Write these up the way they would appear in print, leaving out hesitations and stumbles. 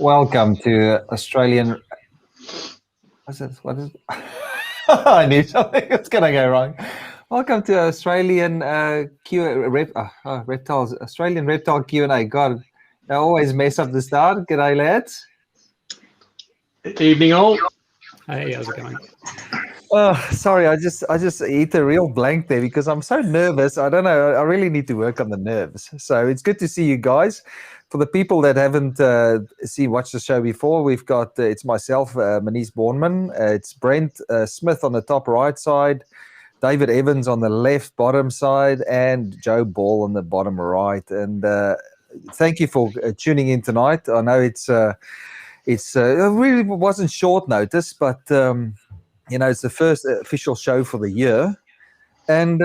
Welcome to Australian. What's it? What is? I knew something was going to go wrong. Welcome to Australian reptiles. Australian reptile Q&A. God, I always mess up the start. G'day, lads. Evening all. Hey, how's it going? Oh, sorry, I just hit a real blank there because I'm so nervous. I don't know. I really need to work on the nerves. So it's good to see you guys. For the people that haven't watched the show before, we've got it's myself, Manish Bornman. It's Brent Smith on the top right side, David Evans on the left bottom side, and Joe Ball on the bottom right. And thank you for tuning in tonight. I know it really wasn't short notice, but it's the first official show for the year, and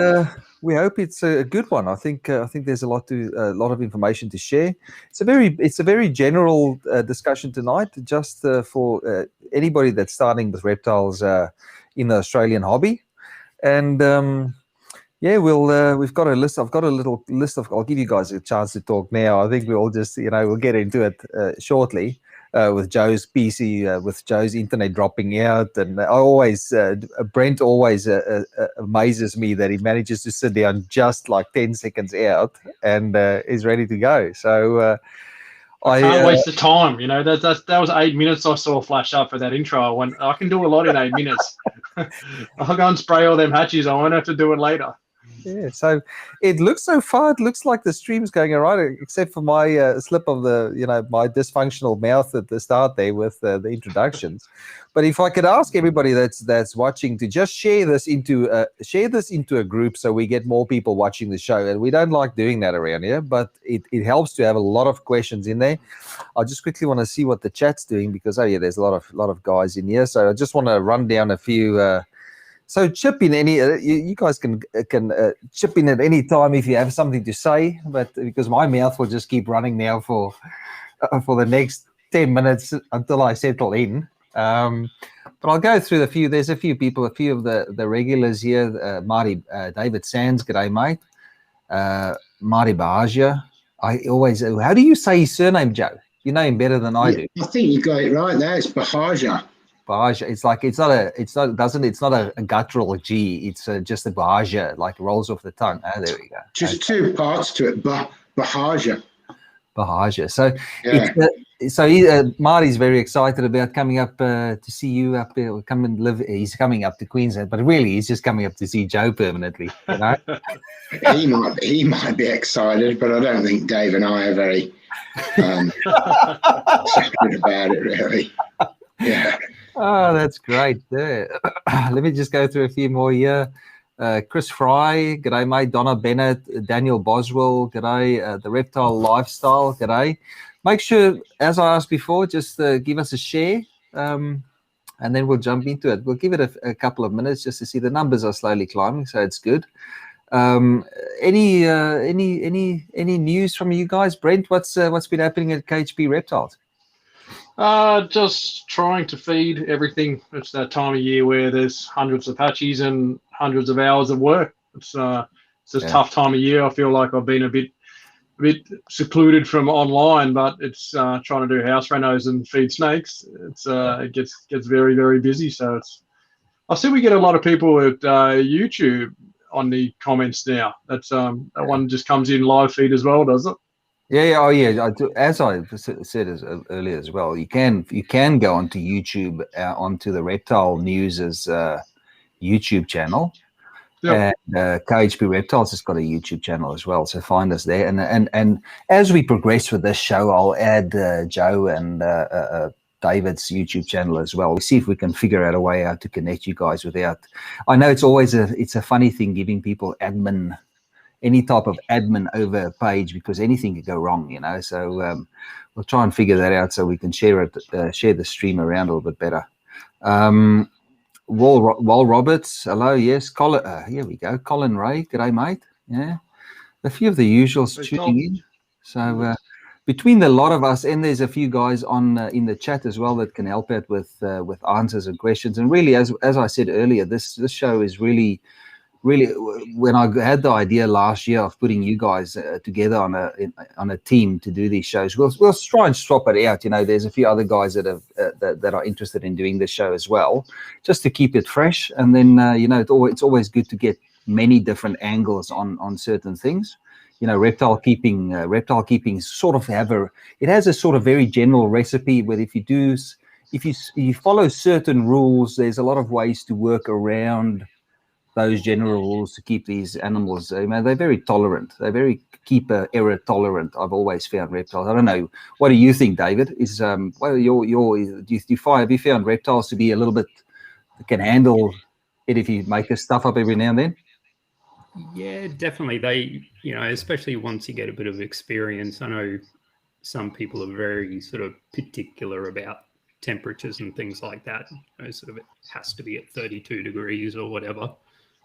we hope it's a good one. I think there's a lot of information to share. It's a very general discussion tonight, just for anybody that's starting with reptiles in the Australian hobby. And we've got a list. I've got a little list of. I'll give you guys a chance to talk now. I think we'll just we'll get into it shortly. With Joe's PC, with Joe's internet dropping out, and Brent always amazes me that he manages to sit down just like 10 seconds out and is ready to go. So I can't waste the time. That was 8 minutes I saw flash up for that intro. When I can do a lot in 8 minutes. I'll go and spray all them hatches. I won't have to do it later. Yeah, so it looks so far. It looks like the stream's going all right, except for my slip of my dysfunctional mouth at the start there with the introductions. But if I could ask everybody that's watching to just share this into a group, so we get more people watching the show. And we don't like doing that around here, but it helps to have a lot of questions in there. I just quickly want to see what the chat's doing because there's a lot of guys in here. So I just want to run down a few. So chip in any. You guys can chip in at any time if you have something to say. But because my mouth will just keep running now for the next 10 minutes until I settle in. But I'll go through a few. There's a few people, a few of the regulars here. Marty, David Sands, g'day mate. Marty Bahagia. How do you say his surname, Joe? You know him better than I do. I think you got it right there. It's Bahagia. It's not a guttural G. It's just a Bahagia, like rolls off the tongue. There we go. Just two parts to it. Bahagia. Bahagia. So, Marty's very excited about coming up to see you up there. Come and live. He's coming up to Queensland, but really, he's just coming up to see Joe permanently. He might be excited, but I don't think Dave and I are very excited about it, really. Yeah. Oh, that's great. Let me just go through a few more here. Chris Fry, g'day mate. Donna Bennett, Daniel Boswell, g'day. The Reptile Lifestyle, g'day. Make sure, as I asked before, just give us a share, and then we'll jump into it. We'll give it a couple of minutes just to see. The numbers are slowly climbing, so it's good. Any news from you guys, Brent? What's been happening at KHP Reptiles? Just trying to feed everything. It's that time of year where there's hundreds of hatchies and hundreds of hours of work. It's a tough time of year. I feel like I've been a bit secluded from online, but it's trying to do house renos and feed snakes. It gets very, very busy. So I see we get a lot of people at YouTube on the comments now. That one just comes in live feed as well, does it? Yeah. Oh, yeah. I do, as I said earlier as well, you can go onto YouTube, onto the Reptile News' YouTube channel. Yep. And KHP Reptiles has got a YouTube channel as well, so find us there. And as we progress with this show, I'll add Joe and David's YouTube channel as well. We'll see if we can figure out a way how to connect you guys without. I know it's always a funny thing giving people any type of admin over a page because anything could go wrong, So we'll try and figure that out so we can share the stream around a little bit better. Wal Roberts, hello, yes. Colin, here we go. Colin Ray, g'day, mate. Yeah, a few of the usuals tuning in. So between the lot of us, and there's a few guys on in the chat as well that can help out with answers and questions. And really, as I said earlier, this show is really really, when I had the idea last year of putting you guys together on a team to do these shows, we'll try and swap it out. You know, there's a few other guys that have that are interested in doing this show as well, just to keep it fresh. And then you know, it's always good to get many different angles on certain things. You know, reptile keeping sort of it has a sort of very general recipe where if you follow certain rules, there's a lot of ways to work around those general rules to keep these animals. I mean, they're very tolerant. They're very keeper error tolerant. I've always found reptiles. I don't know. What do you think, David? Is well, have you found reptiles to be a little bit can handle it if you make this stuff up every now and then? Yeah, definitely. They, you know, especially once you get a bit of experience. I know some people are very sort of particular about temperatures and things like that. You know, sort of it has to be at 32 degrees or whatever.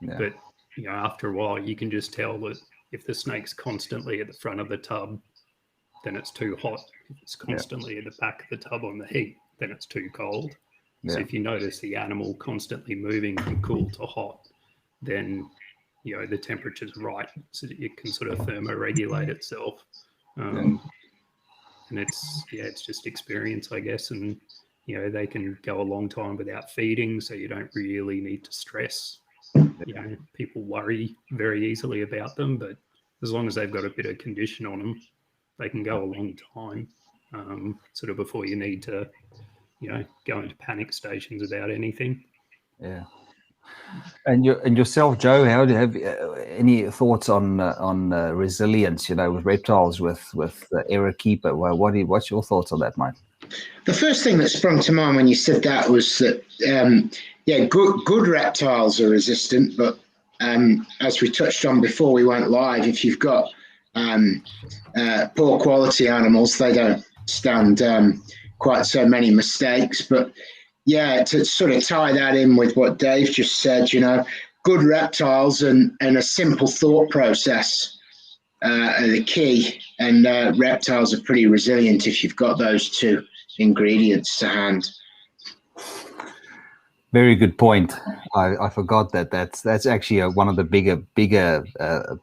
Yeah. But, you know, after a while, you can just tell that if the snake's constantly at the front of the tub, then it's too hot. If it's constantly at the back of the tub on the heat, then it's too cold. Yeah. So if you notice the animal constantly moving from cool to hot, then, you know, the temperature's right, so that it can sort of thermoregulate itself. And it's just experience, I guess. And, you know, they can go a long time without feeding, so you don't really need to stress. You know, people worry very easily about them, but as long as they've got a bit of condition on them, they can go a long time, sort of before you need to, you know, go into panic stations about anything. Yeah. And yourself, Joe, how do you have any thoughts on resilience? You know, with reptiles, with error keeper. Well, what's your thoughts on that, mate? The first thing that sprung to mind when you said that was that good reptiles are resistant, but as we touched on before we went live, if you've got poor quality animals, they don't stand quite so many mistakes. But yeah, to sort of tie that in with what Dave just said, you know, good reptiles and a simple thought process are the key. And reptiles are pretty resilient if you've got those two ingredients to hand. Very good point. I forgot that's actually one of the bigger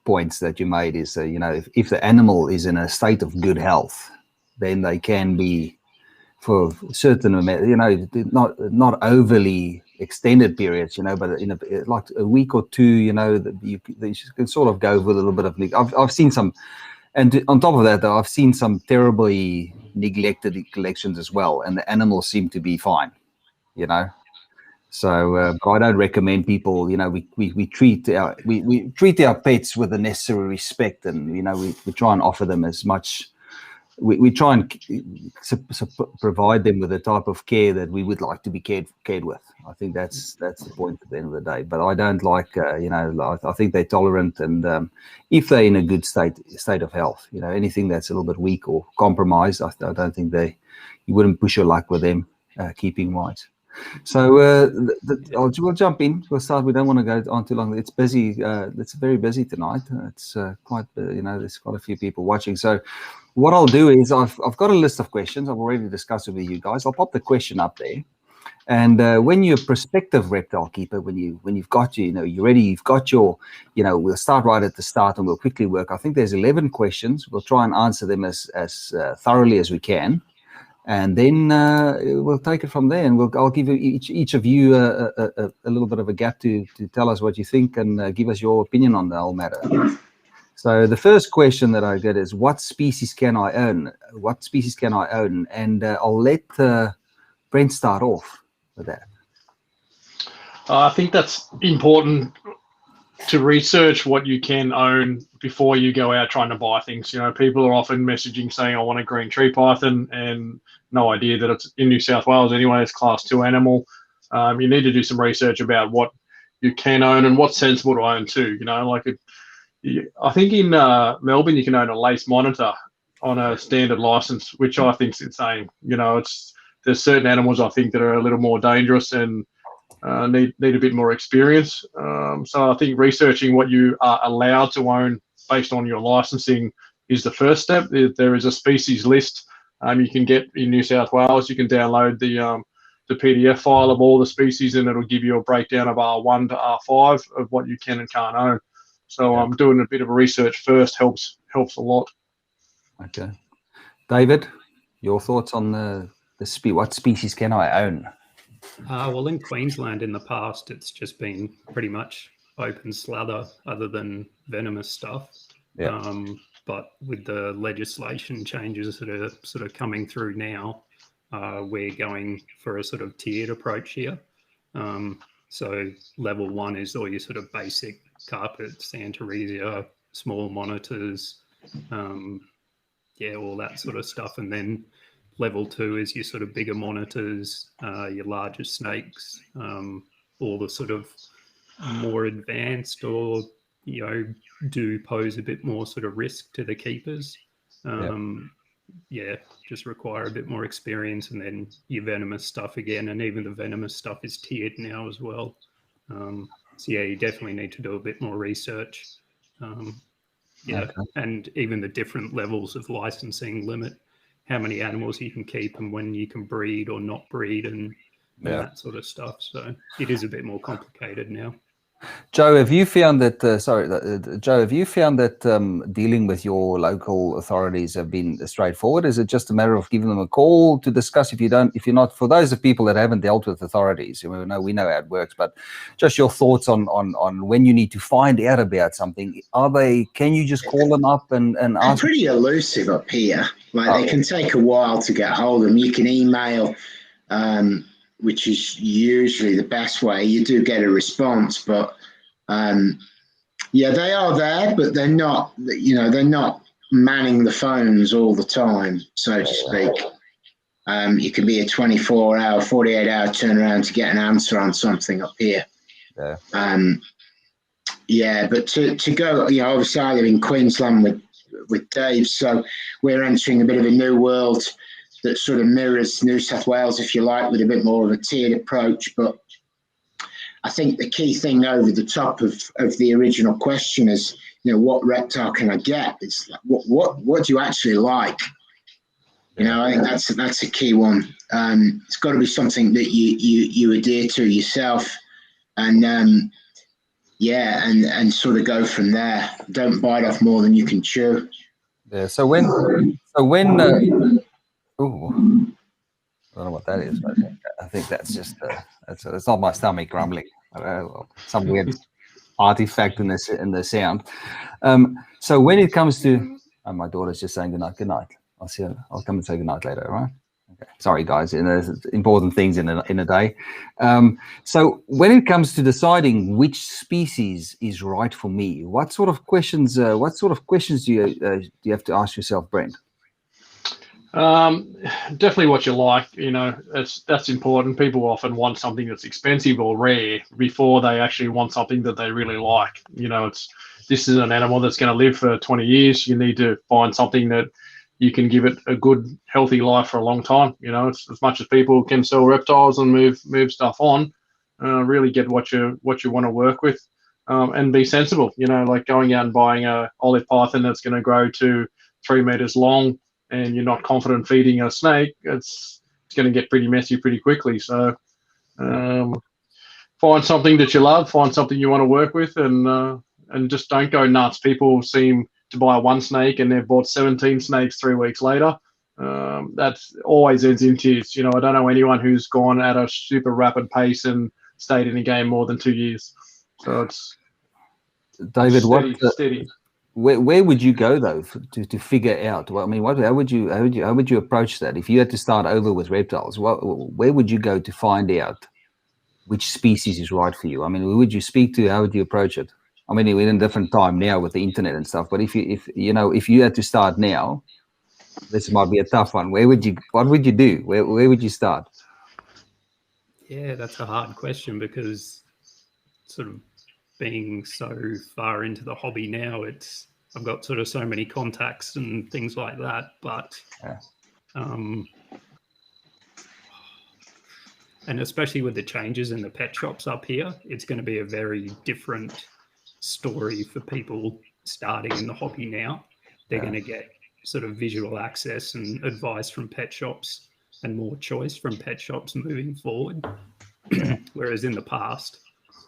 points that you made is you know, if the animal is in a state of good health, then they can be, for certain, you know, not overly extended periods, you know, but in like a week or two, you know, you can sort of go with a little bit of. I've seen some, and on top of that, though, I've seen some terribly neglected collections as well, and the animals seem to be fine, you know. So I don't recommend people, you know, we treat our pets with the necessary respect, and you know, we try and offer them as much. We try and provide them with the type of care that we would like to be cared with. I think that's the point at the end of the day. But I don't like, you know, I think they're tolerant, and if they're in a good state of health, you know, anything that's a little bit weak or compromised, I don't think you wouldn't push your luck with them keeping wise. So we'll jump in. We'll start. We don't want to go on too long. It's busy. It's very busy tonight. It's quite, you know, there's quite a few people watching. So what I'll do is I've got a list of questions. I've already discussed it with you guys. I'll pop the question up there. And when you're a prospective reptile keeper, when you've got you know, you're ready, you've got your, you know, we'll start right at the start and we'll quickly work. I think there's 11 questions. We'll try and answer them as thoroughly as we can. And then we'll take it from there, and I'll give you each of you a little bit of a gap to tell us what you think and give us your opinion on the whole matter. So the first question that I get is, what species can I own? What species can I own? And I'll let Brent start off with that. I think that's important to research what you can own before you go out trying to buy things. You know, people are often messaging saying, I want a green tree python, and no idea that it's in New South Wales anyway. It's class 2 animal. You need to do some research about what you can own and what's sensible to own too. You know, like I think in Melbourne you can own a lace monitor on a standard license, which I think is insane. You know, there's certain animals I think that are a little more dangerous and need a bit more experience. So I think researching what you are allowed to own based on your licensing is the first step. There is a species list you can get in New South Wales. You can download the the PDF file of all the species, and it'll give you a breakdown of R1 to R5 of what you can and can't own. So doing a bit of research first helps a lot. Okay, David, your thoughts on what species can I own? Well, in Queensland in the past, it's just been pretty much open slather, other than venomous stuff. Yeah. But with the legislation changes that are sort of coming through now, we're going for a sort of tiered approach here. So level 1 is all your sort of basic carpets, Antaresia, small monitors, all that sort of stuff. And then level 2 is your sort of bigger monitors, your larger snakes, all the sort of more advanced or, do pose a bit more sort of risk to the keepers. Just require a bit more experience. And then your venomous stuff again, and even the venomous stuff is tiered now as well. You definitely need to do a bit more research. And even the different levels of licensing limit how many animals you can keep and when you can breed or not breed and that sort of stuff. So it is a bit more complicated now. Joe, have you found that? Joe, have you found that dealing with your local authorities have been straightforward? Is it just a matter of giving them a call to discuss? If you're not, for those of people that haven't dealt with authorities, we know how it works, but just your thoughts on when you need to find out about something. Can you just call them up and ask? They're pretty elusive up here. They can take a while to get hold of them. You can email. Which is usually the best way. You do get a response, but they are there, but they're not, they're not manning the phones all the time, so to speak. You can be a 24-hour, 48-hour turnaround to get an answer on something up here. But to go, obviously I live in Queensland with Dave, so we're entering a bit of a new world that sort of mirrors New South Wales, if you like, with a bit more of a tiered approach. But I think the key thing over the top of the original question is, what reptile can I get? It's like, what do you actually like? I think that's a key one. It's got to be something that you adhere to yourself, and and sort of go from there. Don't bite off more than you can chew. Yeah. So when ooh, I don't know what that is. But I think that's just it's not my stomach grumbling. Some weird artifact in the sound. So when it comes to, my daughter's just saying good night. I'll see her. I'll come and say good night later. All right. Okay. Sorry, guys. There's important things in a day. So when it comes to deciding which species is right for me, what sort of questions do you have to ask yourself, Brent? Definitely what you like. That's important. People often want something that's expensive or rare before they actually want something that they really like. This is an animal that's going to live for 20 years. You need to find something that you can give it a good, healthy life for a long time. It's as much as people can sell reptiles and move stuff on. Really get what you want to work with, and be sensible. Like going out and buying a olive python that's going to grow to 3 meters long, and you're not confident feeding a snake, it's going to get pretty messy pretty quickly. So find something that you love, find something you want to work with, and just don't go nuts. People seem to buy one snake and they've bought 17 snakes 3 weeks later. That always ends in tears. I don't know anyone who's gone at a super rapid pace and stayed in the game more than 2 years. So it's David, steady. Where would you go though to figure out? Well, I mean, how would you approach that if you had to start over with reptiles? Where would you go to find out which species is right for you? I mean, who would you speak to? How would you approach it? I mean, we're in a different time now with the internet and stuff. But if you had to start now, this might be a tough one. What would you do? Where would you start? Yeah, that's a hard question because sort of being so far into the hobby now, I've got sort of so many contacts and things like that, but and especially with the changes in the pet shops up here, it's going to be a very different story for people starting in the hobby now. They're going to get sort of visual access and advice from pet shops and more choice from pet shops moving forward. Whereas in the past,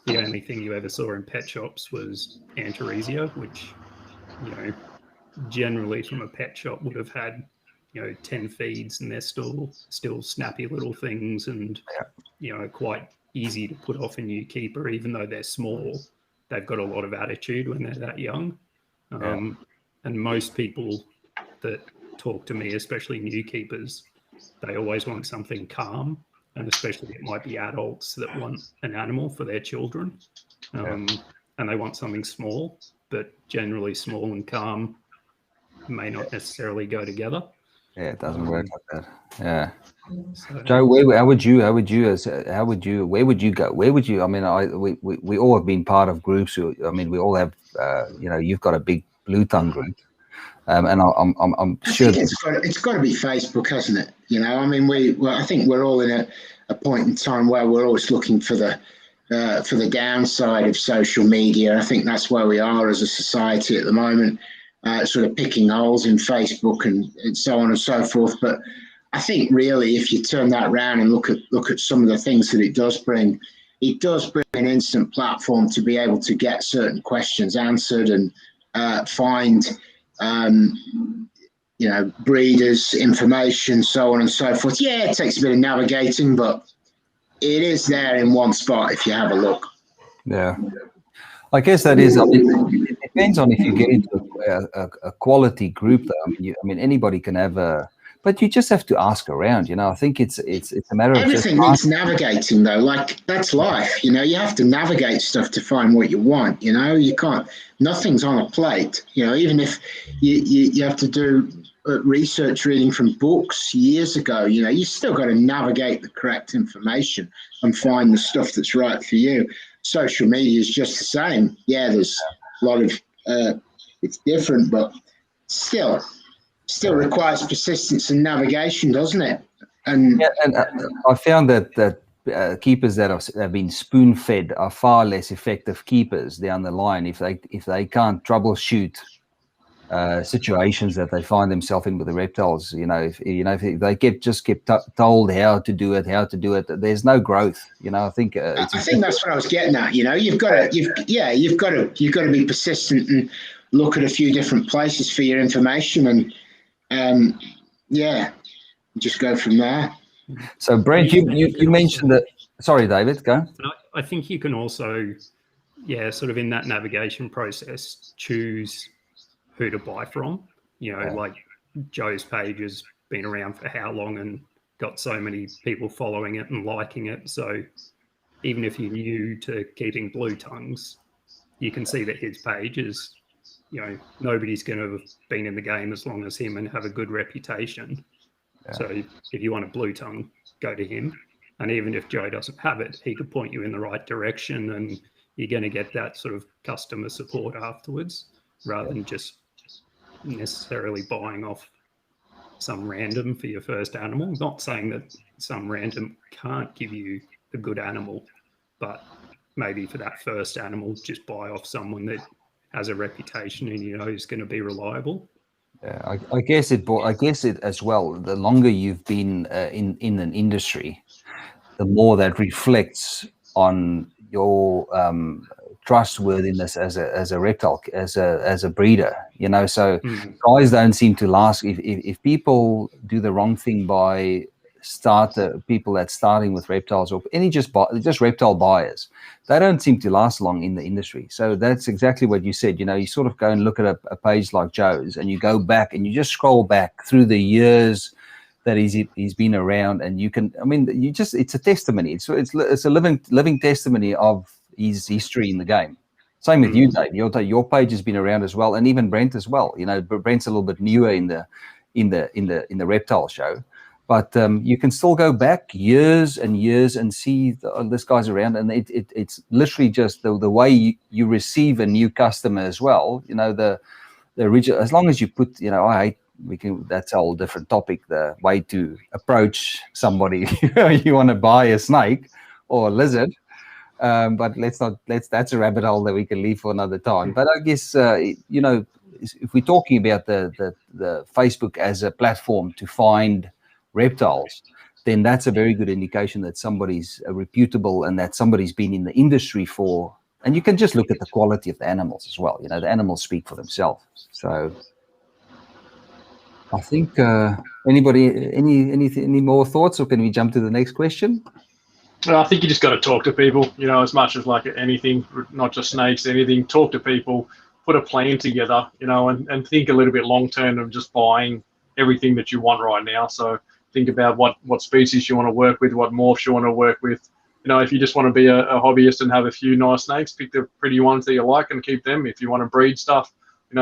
the only thing you ever saw in pet shops was Antaresia, which, you know, generally from a pet shop would have had, you know, 10 feeds, and they're still snappy little things, and you know, quite easy to put off a new keeper. Even though they're small, they've got a lot of attitude when they're that young. And most people that talk to me, especially new keepers, they always want something calm, and especially it might be adults that want an animal for their children. And they want something small, but generally small and calm may not necessarily go together. Yeah, it doesn't work like that. Yeah. So, Joe, where would you go? Where would you? I mean, we all have been part of groups. I mean, we all have. You know, you've got a big blue tongue group, and I'm sure it's got to be Facebook, hasn't it? You know, I mean, I think we're all in a point in time where we're always looking for the downside of social media. I think that's where we are as a society at the moment. Sort of picking holes in Facebook and so on and so forth. But I think really, if you turn that around and look at some of the things that it does bring an instant platform to be able to get certain questions answered and find, you know, breeders, information, so on and so forth. Yeah, it takes a bit of navigating, but it is there in one spot if you have a look. Yeah. I guess that is. I mean, it depends on if you get into a quality group. Though. I mean, anybody can have but you just have to ask around. You know, I think it's a matter of everything needs navigating, though. Like, that's life. You know, you have to navigate stuff to find what you want. You know, you can't. Nothing's on a plate. You know, even if you have to do research reading from books years ago. You know, you still got to navigate the correct information and find the stuff that's right for you. Social media is just the same. Yeah, there's a lot of it's different, but still requires persistence and navigation, doesn't it? And I found that keepers that have been spoon fed are far less effective keepers down the line if they can't troubleshoot situations that they find themselves in with the reptiles. You know, if they kept told how to do it, there's no growth. You know, I think I think that's what I was getting at. You know, you've got to be persistent and look at a few different places for your information, and just go from there. So, Brent, you mentioned that. Sorry, David, go. I think you can also, sort of in that navigation process, choose who to buy from. You know, like Joe's page has been around for how long and got so many people following it and liking it. So even if you're new to keeping blue tongues, you can see that his page is, you know, nobody's going to have been in the game as long as him and have a good reputation. Yeah. So if you want a blue tongue, go to him. And even if Joe doesn't have it, he could point you in the right direction, and you're going to get that sort of customer support afterwards, rather than just necessarily buying off some random for your first animal. Not saying that some random can't give you a good animal, but maybe for that first animal, just buy off someone that has a reputation and you know is going to be reliable. Yeah, I guess it as well. The longer you've been in an industry, the more that reflects on your trustworthiness as a reptile, as a breeder. You know, so guys don't seem to last. If people do the wrong thing by people that's starting with reptiles, or any just reptile buyers, they don't seem to last long in the industry. So that's exactly what you said. You know, you sort of go and look at a page like Joe's, and you go back and you just scroll back through the years that he's been around, and you can. I mean, it's a testimony. It's a living testimony of his history in the game. Same with you, Dave. Your page has been around as well, and even Brent as well. You know, Brent's a little bit newer in the reptile show, but you can still go back years and years and see this guy's around, and it's literally just the way you receive a new customer as well. You know, the original. As long as you put, you know, that's a whole different topic. The way to approach somebody. You want to buy a snake or a lizard. But that's a rabbit hole that we can leave for another time. But I guess, you know, if we're talking about the Facebook as a platform to find reptiles, then that's a very good indication that somebody's reputable and that somebody's been in the industry for. And you can just look at the quality of the animals as well. The animals speak for themselves. So I think anybody, any more thoughts, or can we jump to the next question? I think you just got to talk to people, as much as like anything, not just snakes, anything. Talk to people, put a plan together, and think a little bit long term of just buying everything that you want right now. So think about what species you want to work with, what morphs you want to work with. If you just want to be a hobbyist and have a few nice snakes, pick the pretty ones that you like and keep them. If you want to breed stuff,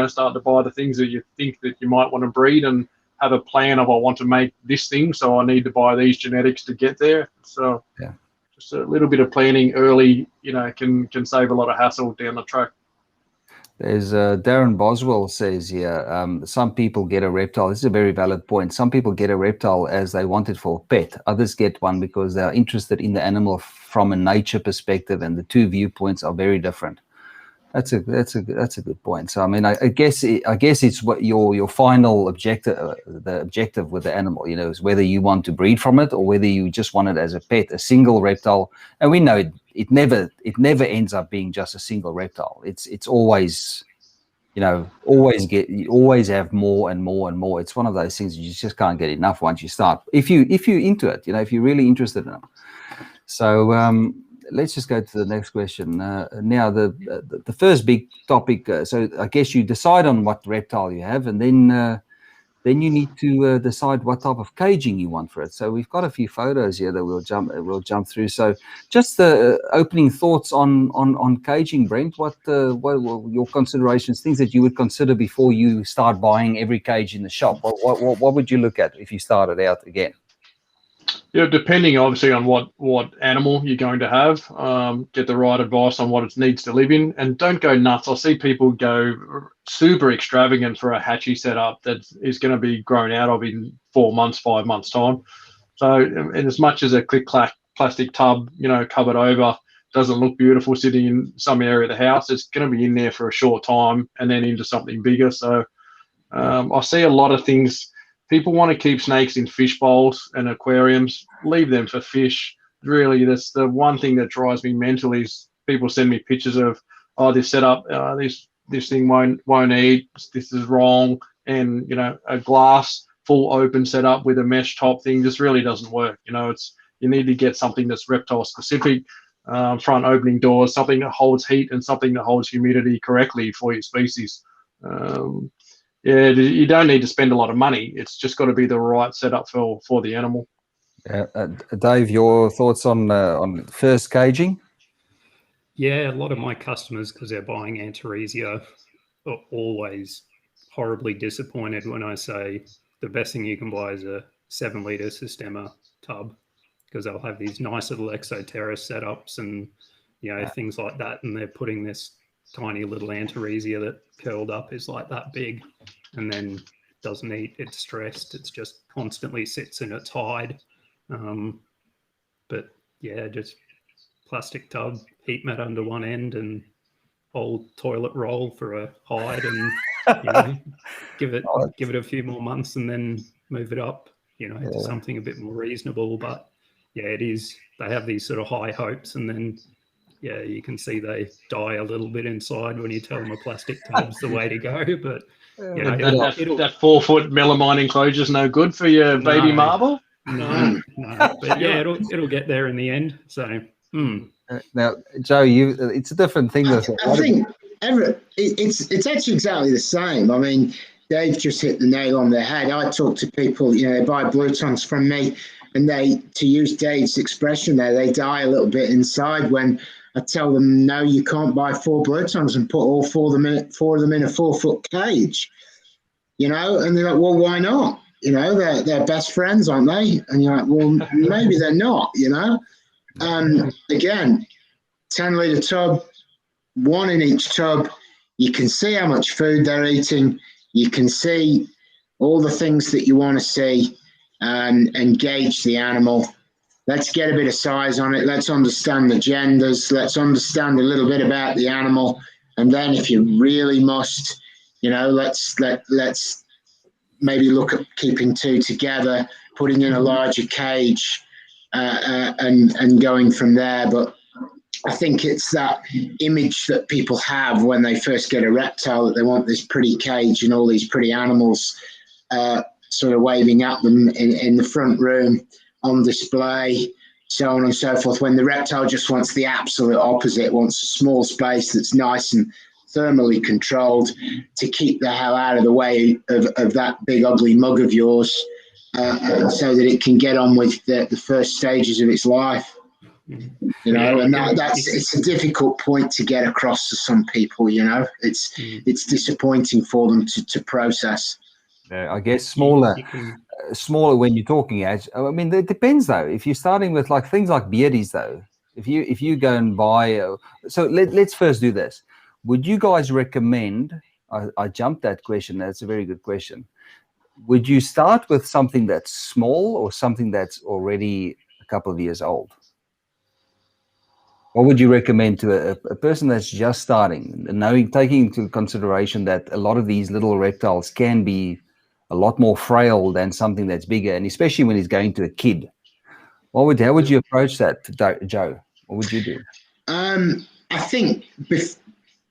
start to buy the things that you think that you might want to breed and have a plan of, I want to make this thing, so I need to buy these genetics to get there. So yeah. Just a little bit of planning early, can save a lot of hassle down the track. There's Darren Boswell says here, some people get a reptile. This is a very valid point. Some people get a reptile as they want it for a pet. Others get one because they are interested in the animal from a nature perspective, and the two viewpoints are very different. That's a good point. So I mean, I guess it's what your final objective, the objective with the animal, is whether you want to breed from it or whether you just want it as a pet, a single reptile. And we know it never ends up being just a single reptile. It's always, you always have more and more and more. It's one of those things you just can't get enough once you start. If you're into it, if you're really interested in it. So let's just go to the next question. Now, the first big topic. So I guess you decide on what reptile you have, and then you need to decide what type of caging you want for it. So we've got a few photos here that we'll jump through. So just the opening thoughts on caging, Brent. What were your considerations, things that you would consider before you start buying every cage in the shop? What would you look at if you started out again? Yeah, depending obviously on what animal you're going to have, get the right advice on what it needs to live in, and don't go nuts. I see people go super extravagant for a hatchie setup that is going to be grown out of in 4 months, 5 months time. So, and as much as a click-clack plastic tub, covered over, doesn't look beautiful sitting in some area of the house, it's going to be in there for a short time and then into something bigger. So I see a lot of things. People want to keep snakes in fish bowls and aquariums. Leave them for fish. Really, that's the one thing that drives me mental is people send me pictures of, this setup, this thing won't eat. This is wrong, and a glass full open setup with a mesh top thing just really doesn't work. You need to get something that's reptile specific, front opening doors, something that holds heat and something that holds humidity correctly for your species. Yeah, you don't need to spend a lot of money. It's just got to be the right setup for the animal. Dave, your thoughts on first caging? Yeah, a lot of my customers, because they're buying Antaresia, are always horribly disappointed when I say the best thing you can buy is a 7-litre Systema tub, because they'll have these nice little exoterra setups and things like that, and they're putting this tiny little Antaresia that curled up is like that big, and then doesn't eat. It's stressed. It's just constantly sits in its hide. But yeah, just plastic tub, heat mat under one end, and old toilet roll for a hide, and give it a few more months, and then move it up, to something a bit more reasonable. But yeah, it is. They have these sort of high hopes, and then you can see they die a little bit inside when you tell them a plastic tub's the way to go. But that 4-foot melamine enclosure is no good for your baby marble. No. But yeah, it'll get there in the end. So now, Joe, it's a different thing. I think it's actually exactly the same. I mean, Dave just hit the nail on the head. I talk to people, they buy blue tongues from me, and to use Dave's expression there, they die a little bit inside when I tell them, no, you can't buy 4 blue tongues and put all 4 of them in a 4-foot cage, and they're like, well, why not? They're best friends, aren't they? And you're like, well, maybe they're not, Again, 10-litre tub, 1 in each tub. You can see how much food they're eating. You can see all the things that you want to see and gauge the animal. Let's get a bit of size on it. Let's understand the genders. Let's understand a little bit about the animal. And then if you really must, let's maybe look at keeping two together, putting in a larger cage, and going from there. But I think it's that image that people have when they first get a reptile, that they want this pretty cage and all these pretty animals sort of waving at them in the front room on display, so on and so forth, when the reptile just wants the absolute opposite, wants a small space that's nice and thermally controlled to keep the hell out of the way of that big ugly mug of yours, so that it can get on with the first stages of its life. You know, and it's a difficult point to get across to some people. You know, it's disappointing for them to process. I guess smaller when you're talking age. I mean, it depends though. If you're starting with like things like beardies, though, if you go and buy, so let's first do this. Would you guys recommend? I jumped that question. That's a very good question. Would you start with something that's small or something that's already a couple of years old? What would you recommend to a person that's just starting, taking into consideration that a lot of these little reptiles can be a lot more frail than something that's bigger, and especially when he's going to a kid? How would you approach that, Joe? What would you do? I think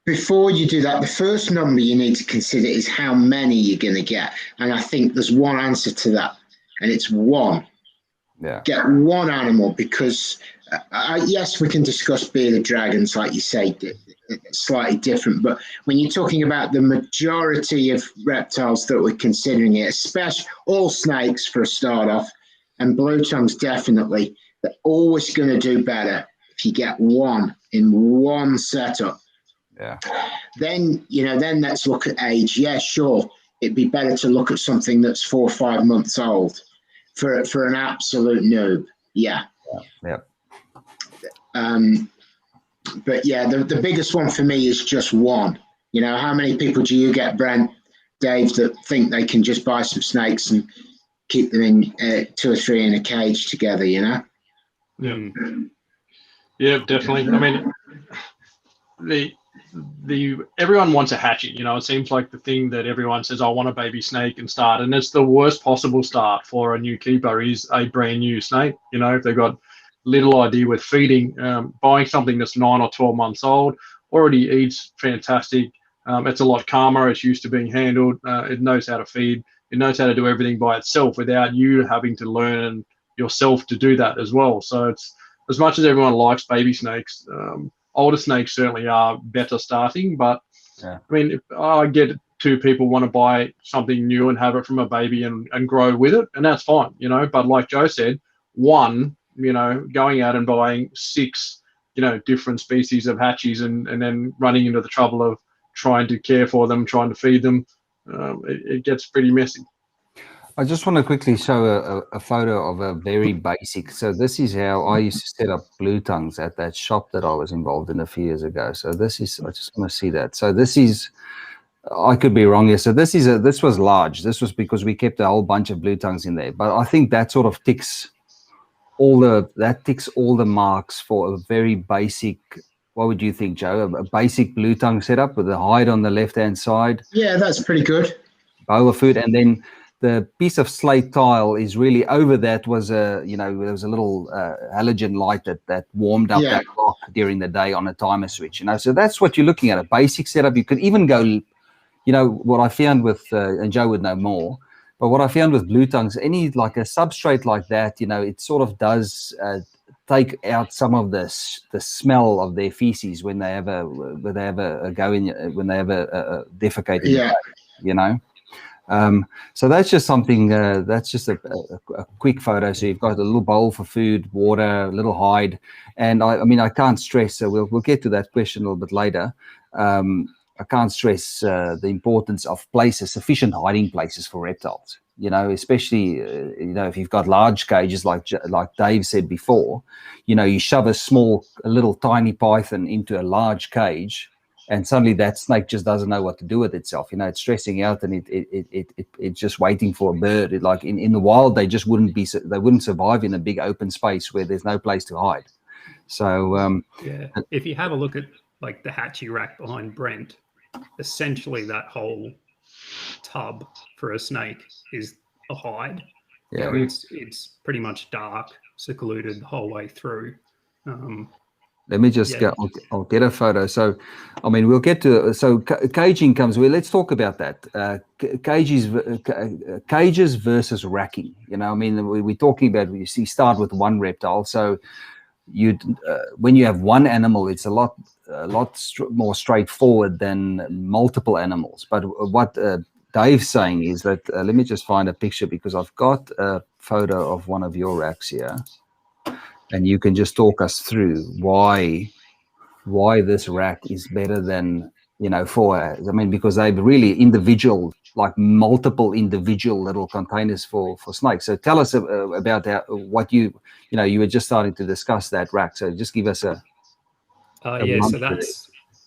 before you do that, the first number you need to consider is how many you're going to get. And I think there's one answer to that, and it's one. Yeah. Get one animal, because yes, we can discuss bearded dragons, like you say, slightly different. But when you're talking about the majority of reptiles that we're considering here, especially all snakes for a start off, and blue tongues definitely, they're always going to do better if you get one in one setup. Yeah. Then let's look at age. Yeah, sure, it'd be better to look at something that's 4 or 5 months old for an absolute noob. Yeah. But yeah, the biggest one for me is just one. You know, how many people do you get, Brent, Dave, that think they can just buy some snakes and keep them in 2 or 3 in a cage together? You know. Yeah, definitely. I mean, everyone wants a hatchet. You know, it seems like the thing that everyone says, I want a baby snake and start, and it's the worst possible start for a new keeper is a brand new snake. You know, if they've got little idea with feeding, buying something that's 9 or 12 months old, already eats fantastic. It's a lot calmer. It's used to being handled. It knows how to feed. It knows how to do everything by itself without you having to learn yourself to do that as well. So it's, as much as everyone likes baby snakes, older snakes certainly are better starting. But I mean, if I get 2 people want to buy something new and have it from a baby and grow with it, and that's fine, you know. But like Joe said, one, you know, going out and buying 6, you know, different species of hatchies and then running into the trouble of trying to care for them, trying to feed them, it gets pretty messy. I just want to quickly show a photo of a very basic. So this is how I used to set up blue tongues at that shop that I was involved in a few years ago. So this is, I just want to see that. So this is, I could be wrong here. So this was large. This was because we kept a whole bunch of blue tongues in there. But I think that sort of ticks all the marks for a very basic. What would you think, Joe? A basic blue tongue setup with the hide on the left-hand side. Yeah, that's pretty good. Bowl of food, and then the piece of slate tile is really over that was there was a little halogen light that warmed up that clock during the day on a timer switch. You know, so that's what you're looking at, a basic setup. You could even go, you know, what I found with and Joe would know more. But what I found with blue tongues, like a substrate like that, you know, it sort of does take out some of the smell of their feces when they have a defecate in the day, you know. So that's just something. That's just a quick photo. So you've got a little bowl for food, water, a little hide, and I mean I can't stress. So we'll get to that question a little bit later. I can't stress the importance of sufficient hiding places for reptiles. You know, especially if you've got large cages like Dave said before. You know, you shove a little tiny python into a large cage, and suddenly that snake just doesn't know what to do with itself. You know, it's stressing out, and it's just waiting for a bird. Like in the wild, they just wouldn't survive in a big open space where there's no place to hide. So if you have a look at like the hatchie rack behind Brent, essentially that whole tub for a snake is a hide. Yeah. It's pretty much dark, secluded the whole way through. Let me just go. I'll get a photo. So, I mean, we'll get to. So, caging comes. Well, let's talk about that. Cages versus racking. You know, I mean, we're talking about. You see, start with one reptile. So, when you have one animal, it's a lot more straightforward than multiple animals. But what Dave's saying is that let me just find a picture, because I've got a photo of one of your racks here. And you can just talk us through why this rack is better than, you know, because they're really individual, like multiple individual little containers for snakes. So tell us about what you were just starting to discuss that rack. So just give us a so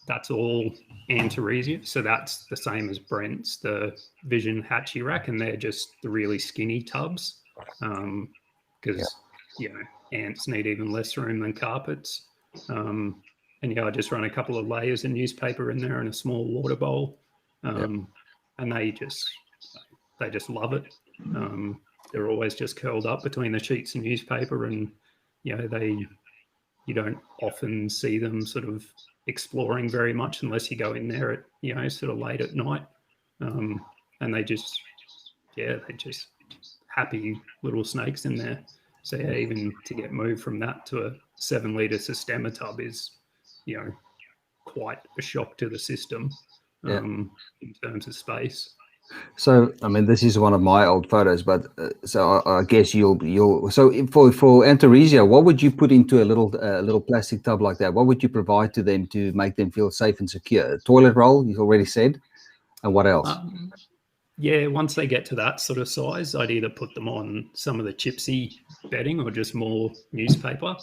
that's all Antaresia. So that's the same as Brent's, the Vision Hatchie rack, and they're just the really skinny tubs, because ants need even less room than carpets. And I just run a couple of layers of newspaper in there and a small water bowl, and they just love it. They're always just curled up between the sheets of newspaper, and you don't often see them sort of exploring very much unless you go in there at sort of late at night, and they just happy little snakes in there. So even to get moved from that to a 7-litre Systema tub is, quite a shock to the system in terms of space. So, I mean, this is one of my old photos, but so I guess you'll so for Antaresia, what would you put into a little plastic tub like that? What would you provide to them to make them feel safe and secure? Toilet roll, you've already said, and what else? Once they get to that sort of size, I'd either put them on some of the chipsy bedding or just more newspaper.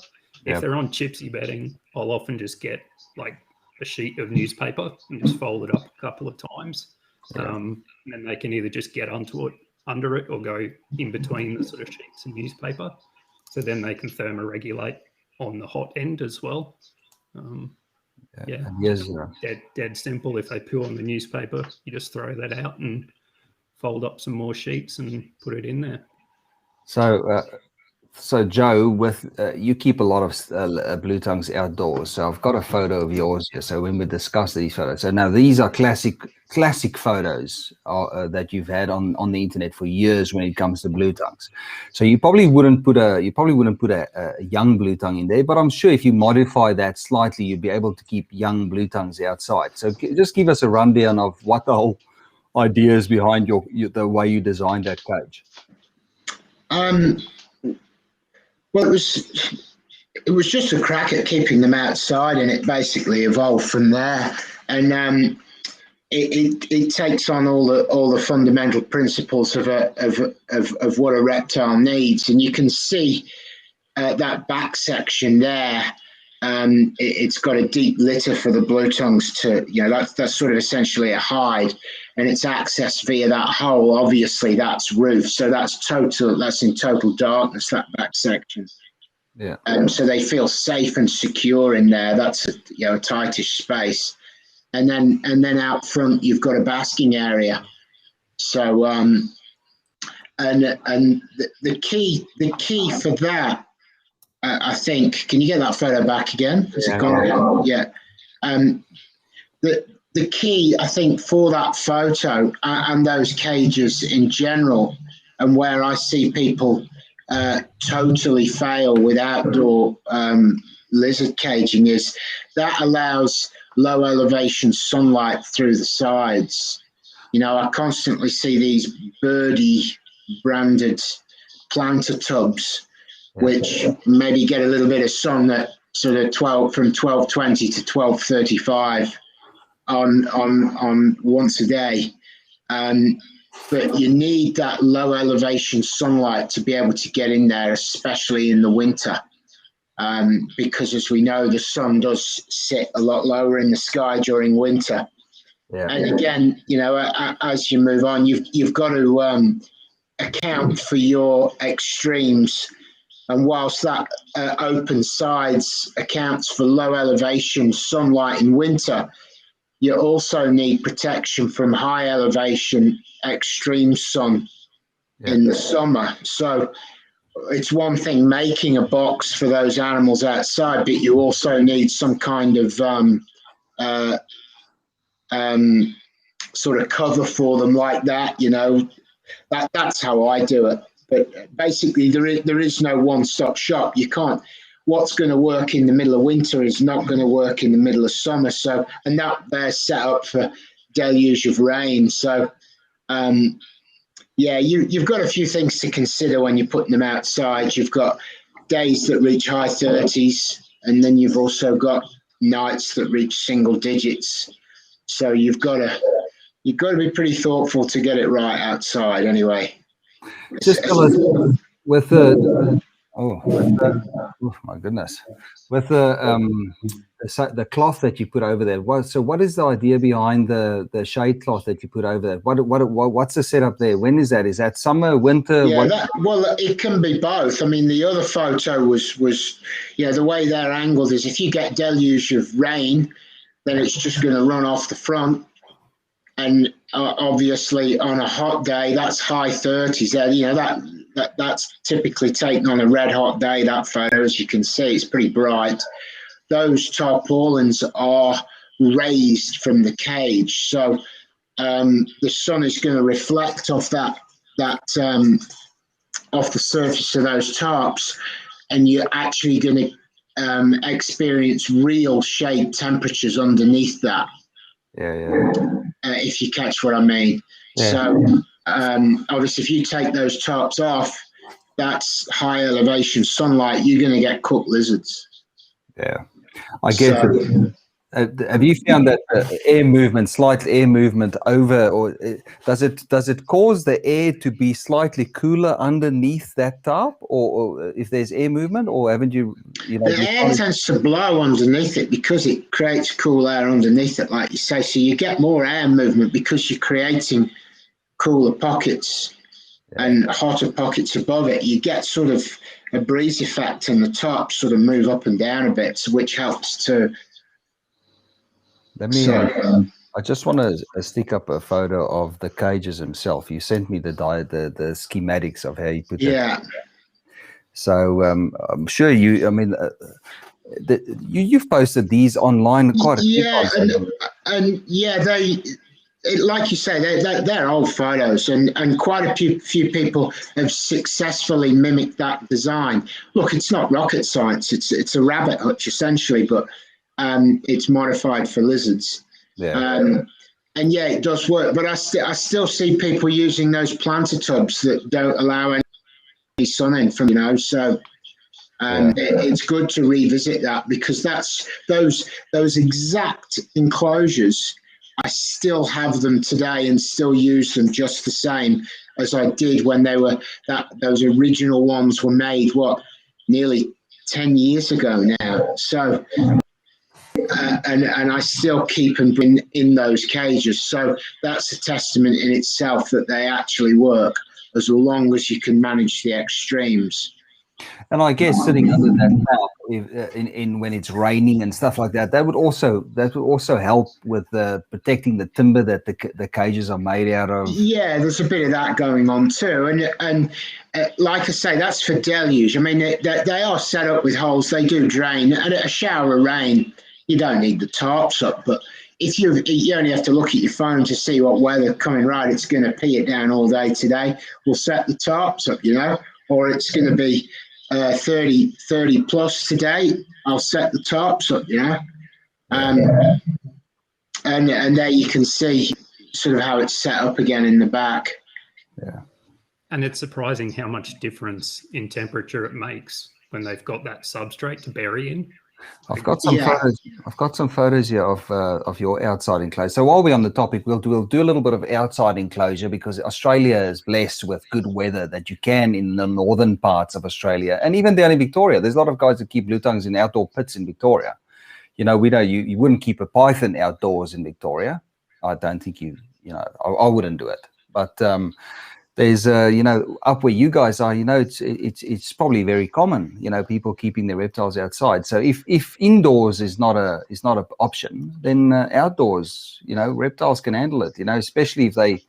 If they're on chipsy bedding, I'll often just get like a sheet of newspaper and just fold it up a couple of times. And then they can either just get under it or go in between the sort of sheets of newspaper. So then they can thermoregulate on the hot end as well. Dead simple. If they poo on the newspaper, you just throw that out and fold up some more sheets and put it in there. So Joe, with you keep a lot of blue tongues outdoors. So I've got a photo of yours here. So when we discuss these photos, so now these are classic photos that you've had on the internet for years when it comes to blue tongues. So you probably wouldn't put a young blue tongue in there, but I'm sure if you modify that slightly, you'd be able to keep young blue tongues outside. So just give us a rundown of what the whole idea is behind the way you designed that cage. Well, it was just a crack at keeping them outside, and it basically evolved from there. And it takes on all the fundamental principles of what a reptile needs. And you can see that back section there. It's got a deep litter for the blue tongues to, that's sort of essentially a hide, and it's accessed via that hole. Obviously, that's roof, so that's in total darkness, that back section. Yeah. So they feel safe and secure in there. That's a tightish space, and then out front you've got a basking area. So and the key for that. I think. Can you get that photo back again? Has it gone? Yeah. The key, I think, for that photo and those cages in general, and where I see people totally fail with outdoor lizard caging, is that allows low elevation sunlight through the sides. I constantly see these birdie branded planter tubs, which maybe get a little bit of sun at sort of from 12:20 to 12:35 on once a day. But you need that low elevation sunlight to be able to get in there, especially in the winter, because as we know, the sun does sit a lot lower in the sky during winter. Yeah. And again, as you move on, you've got to account for your extremes. And whilst that open sides accounts for low elevation sunlight in winter, you also need protection from high elevation extreme sun in the summer. So it's one thing making a box for those animals outside, but you also need some kind of sort of cover for them like that. That's how I do it. But basically, there is no one-stop shop. You can't. What's going to work in the middle of winter is not going to work in the middle of summer. So, and that they're set up for deluge of rain. So, you've got a few things to consider when you're putting them outside. You've got days that reach high 30s, and then you've also got nights that reach single digits. So you've got to be pretty thoughtful to get it right outside. Anyway, just with the oh my goodness, with the cloth that you put over there. What is the idea behind the shade cloth that you put over there? What's the setup there? When is that? Is that summer, winter? Yeah, it can be both. I mean, the other photo was the way they're angled is if you get deluge of rain, then it's just going to run off the front. And obviously on a hot day, that's high 30s. That's typically taken on a red hot day, that photo, as you can see, it's pretty bright. Those tarpaulins are raised from the cage. So the sun is going to reflect off that off the surface of those tarps, and you're actually going to experience real shade temperatures underneath that. If you catch what I mean. So obviously if you take those tarps off, that's high elevation sunlight, you're going to get cooked lizards. I guess have you found that slight air movement over, or does it cause the air to be slightly cooler underneath that tarp, or if there's air movement, or haven't you the air tends to blow underneath it because it creates cool air underneath it, like you say, so you get more air movement because you're creating cooler pockets and hotter pockets above it. You get sort of a breeze effect, and the tarps sort of move up and down a bit, which helps to. Let me. I just want to stick up a photo of the cages himself. You sent me the schematics of how you put that. Yeah. So I'm sure you. I mean, you've posted these online quite a few times. And like you say, they're old photos, and quite a few people have successfully mimicked that design. Look, it's not rocket science. It's a rabbit hutch essentially, but it's modified for lizards. And it does work. But I still see people using those planter tubs that don't allow any sun in from, so it's good to revisit that, because that's those exact enclosures. I still have them today and still use them just the same as I did when those original ones were made, nearly 10 years ago now. So, and I still keep them in those cages. So that's a testament in itself that they actually work, as long as you can manage the extremes. And I guess sitting under that tarp in when it's raining and stuff like that, that would also help with protecting the timber that the cages are made out of. Yeah, there's a bit of that going on too, and like I say, that's for deluge. I mean, they are set up with holes. They do drain, and a shower of rain, you don't need the tarps up. But if you only have to look at your phone to see what weather coming right, it's going to pee it down all day today. We'll set the tarps up, or it's going to be 30 plus today. I'll set the tarps up, and there you can see sort of how it's set up again in the back. Yeah. And it's surprising how much difference in temperature it makes when they've got that substrate to bury in. I've got some photos. I've got some photos here of your outside enclosure. So while we're on the topic, we'll do a little bit of outside enclosure, because Australia is blessed with good weather that you can in the northern parts of Australia, and even down in Victoria. There's a lot of guys that keep blue tongues in outdoor pits in Victoria. We know you wouldn't keep a python outdoors in Victoria. I don't think I wouldn't do it. But there's up where you guys are, it's probably very common, people keeping their reptiles outside. So if indoors is not an option, then outdoors, reptiles can handle it, especially if they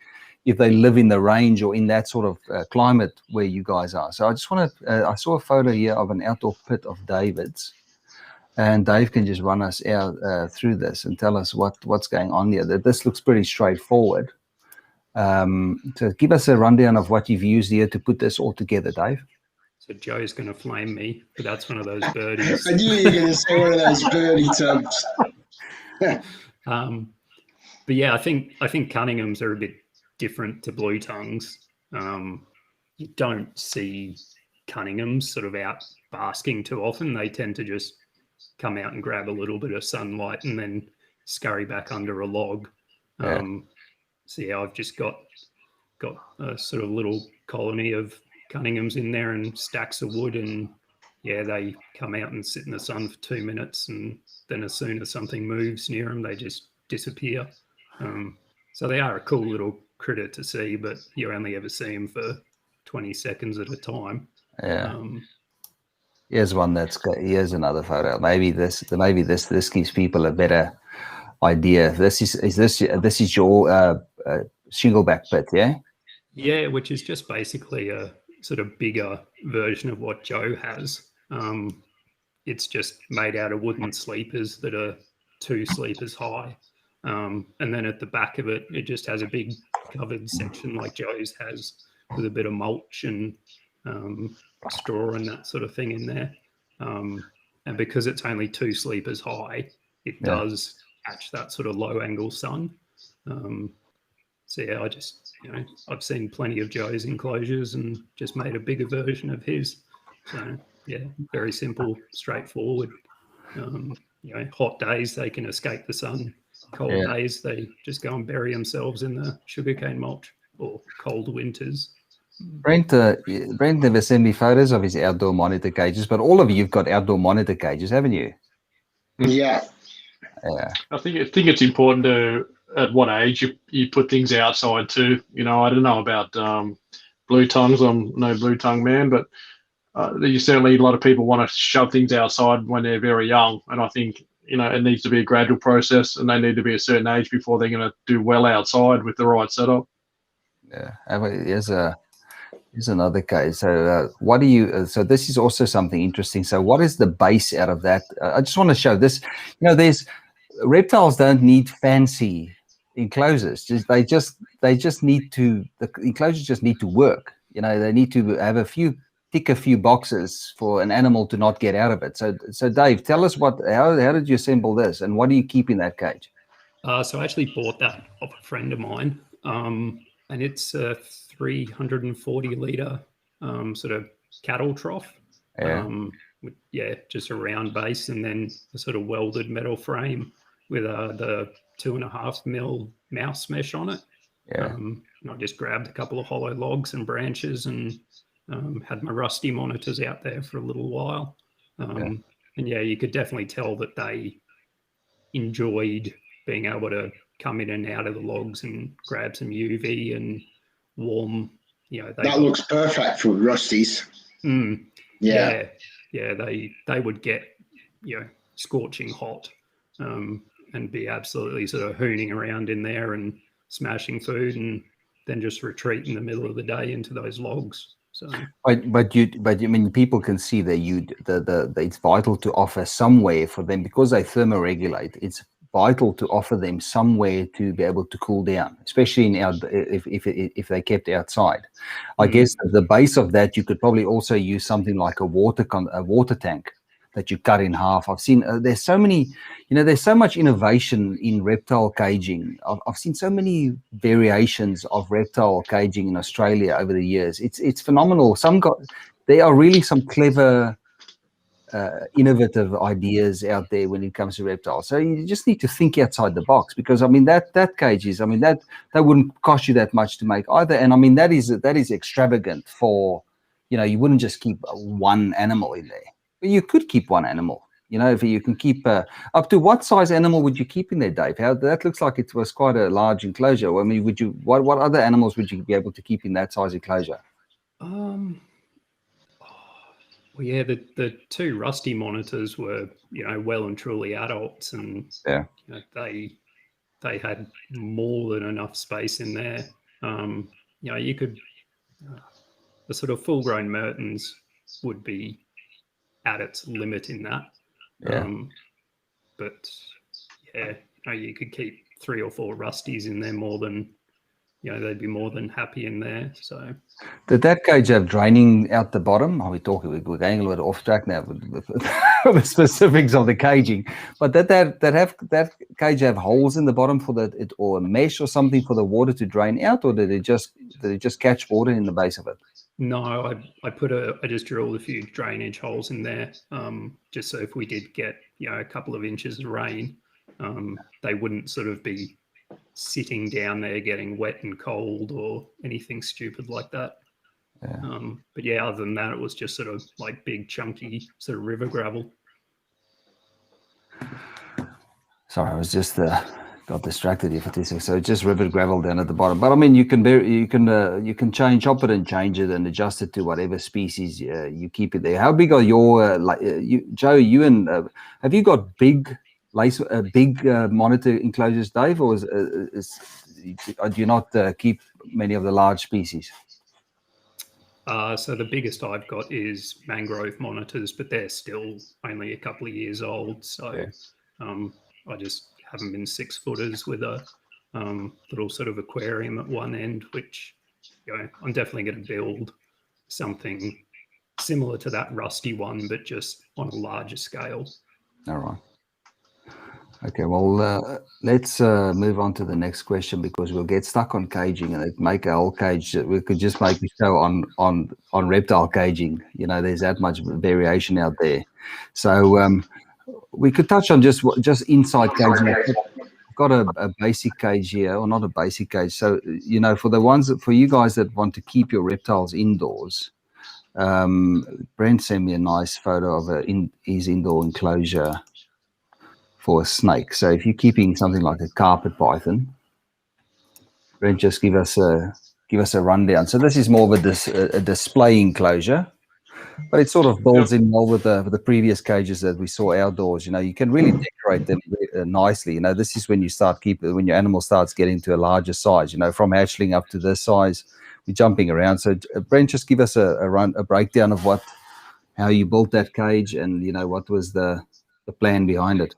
if they live in the range or in that sort of climate where you guys are. So I just want to, I saw a photo here of an outdoor pit of David's, and Dave can just run us out through this and tell us what's going on here. This looks pretty straightforward. So give us a rundown of what you've used here to put this all together, Dave. So Joe's going to flame me, but that's one of those birdies. I knew you were going to say one of those birdie tubs. But yeah, I think Cunninghams are a bit different to blue tongues. You don't see Cunninghams sort of out basking too often. They tend to just come out and grab a little bit of sunlight and then scurry back under a log. So yeah, I've just got a sort of little colony of Cunninghams in there and stacks of wood, and yeah, they come out and sit in the sun for 2 minutes, and then as soon as something moves near them, they just disappear. So they are a cool little critter to see, but you only ever see them for 20 seconds at a time. Yeah. Here's one here's another photo. Maybe this gives people a better idea. This is your shingleback pit, yeah? Yeah, which is just basically a sort of bigger version of what Joe has. It's just made out of wooden sleepers that are 2 sleepers high. And then at the back of it, it just has a big covered section like Joe's has, with a bit of mulch and straw and that sort of thing in there. And because it's only 2 sleepers high, it does catch that sort of low angle sun. So yeah, I've seen plenty of Joe's enclosures and just made a bigger version of his. So yeah, very simple, straightforward. Hot days they can escape the sun. Cold days they just go and bury themselves in the sugarcane mulch, or cold winters. Brent never sent me photos of his outdoor monitor cages, but all of you've got outdoor monitor cages, haven't you? Yeah. I think it's important to, at what age you put things outside too. I don't know about blue tongues. I'm no blue tongue man, but you certainly, a lot of people want to shove things outside when they're very young, and I think it needs to be a gradual process, and they need to be a certain age before they're going to do well outside with the right setup. Yeah, here's another case. So what do you? So this is also something interesting. So what is the base out of that? I just want to show this. There's reptiles don't need fancy enclosures. They just need to. The enclosures just need to work. They need to have tick a few boxes for an animal to not get out of it. So Dave, tell us how did you assemble this, and what do you keep in that cage? So I actually bought that off a friend of mine, and it's a 340 litre sort of cattle trough. With just a round base, and then a sort of welded metal frame with the 2.5 mil mouse mesh on it. And I just grabbed a couple of hollow logs and branches and had my rusty monitors out there for a little while. And you could definitely tell that they enjoyed being able to come in and out of the logs and grab some UV and warm. That looks perfect for rusties. Yeah, they would get scorching hot and be absolutely sort of hooning around in there and smashing food, and then just retreat in the middle of the day into those logs. So, but people can see that it's vital to offer somewhere for them, because they thermoregulate. It's vital to offer them somewhere to be able to cool down, especially if they kept outside. I guess at the base of that, you could probably also use something like a water tank that you cut in half. I've seen there's so much innovation in reptile caging. I've seen so many variations of reptile caging in Australia over the years. It's phenomenal. There are really some clever, innovative ideas out there when it comes to reptiles. So you just need to think outside the box, because that cage is, that wouldn't cost you that much to make either. And that is extravagant for, you wouldn't just keep one animal in there. But you could keep one animal, if you can keep up to what size animal would you keep in there, Dave? That looks like it was quite a large enclosure. What other animals would you be able to keep in that size enclosure? Well, yeah, the 2 rusty monitors were, well and truly adults, and they had more than enough space in there. You could the sort of full-grown Mertens would be at its limit in that. Yeah. But yeah, you could keep 3 or 4 Rusties in there more than, they'd be more than happy in there. So did that cage have draining out the bottom? Are we talking? We're going a little bit off track now with the specifics of the caging. But did that cage have holes in the bottom for or a mesh or something for the water to drain out, or did it just catch water in the base of it? No, I just drilled a few drainage holes in there, just so if we did get a couple of inches of rain, they wouldn't sort of be sitting down there getting wet and cold or anything stupid like that. Yeah. But yeah, other than that, it was just sort of like big chunky sort of river gravel. Sorry, I was just got distracted here for 2 seconds. So just river gravel down at the bottom. But I mean, you can chop it and change it and adjust it to whatever species you keep it there. How big are your Joe? Have you got big monitor enclosures, Dave, or do you not keep many of the large species? So the biggest I've got is mangrove monitors, but they're still only a couple of years old. So I just haven't been 6-footers with a little sort of aquarium at one end, which I'm definitely going to build something similar to that Rusty one, but just on a larger scale. All right. Okay, well, let's move on to the next question, because we'll get stuck on caging and make a whole cage. We could just make a show on reptile caging. There's that much variation out there. So we could touch on just inside caging. I've got a basic cage here, or not a basic cage. So, for you guys that want to keep your reptiles indoors, Brent sent me a nice photo of his indoor enclosure for a snake. So if you're keeping something like a carpet python, Brent, just give us a rundown. So this is more of a display enclosure, but it sort of builds in well with the previous cages that we saw outdoors. You can really decorate them nicely. This is when you when your animal starts getting to a larger size. From hatchling up to this size, we're jumping around. So Brent, just give us a breakdown of how you built that cage, and what was the plan behind it.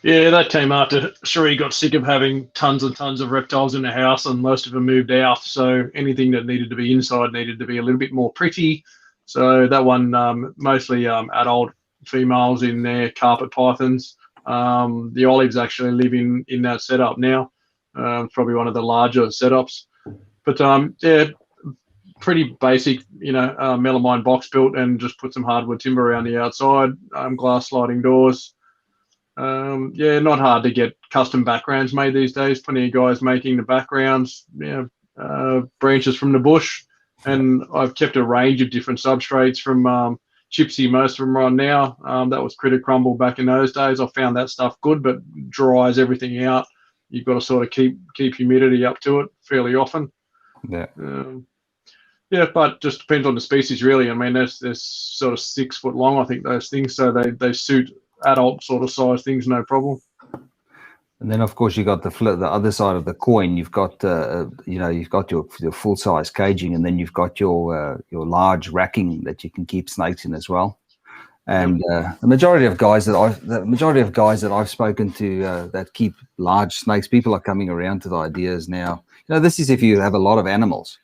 Yeah, that came after Sheree got sick of having tons and tons of reptiles in the house, and most of them moved out. So anything that needed to be inside needed to be a little bit more pretty. So that one, mostly adult females in there, carpet pythons. The olives actually live in that setup now. Probably one of the larger setups. But yeah, pretty basic, melamine box built, and just put some hardwood timber around the outside, glass sliding doors. Yeah, not hard to get custom backgrounds made these days. Plenty of guys making the backgrounds, branches from the bush. And I've kept a range of different substrates from gypsy. Most of them are on now. That was critter crumble back in those days. I found that stuff good, but dries everything out. You've got to sort of keep humidity up to it fairly often. Yeah. Yeah, but just depends on the species, really. I mean, they're sort of 6 foot long, I think, those things. So they suit adult sort of size things, no problem. And then, of course, you got the other side of the coin. You've got you've got your full size caging, and then you've got your large racking that you can keep snakes in as well. And the majority of guys that I've spoken to that keep large snakes, people are coming around to the ideas now. This is if you have a lot of animals.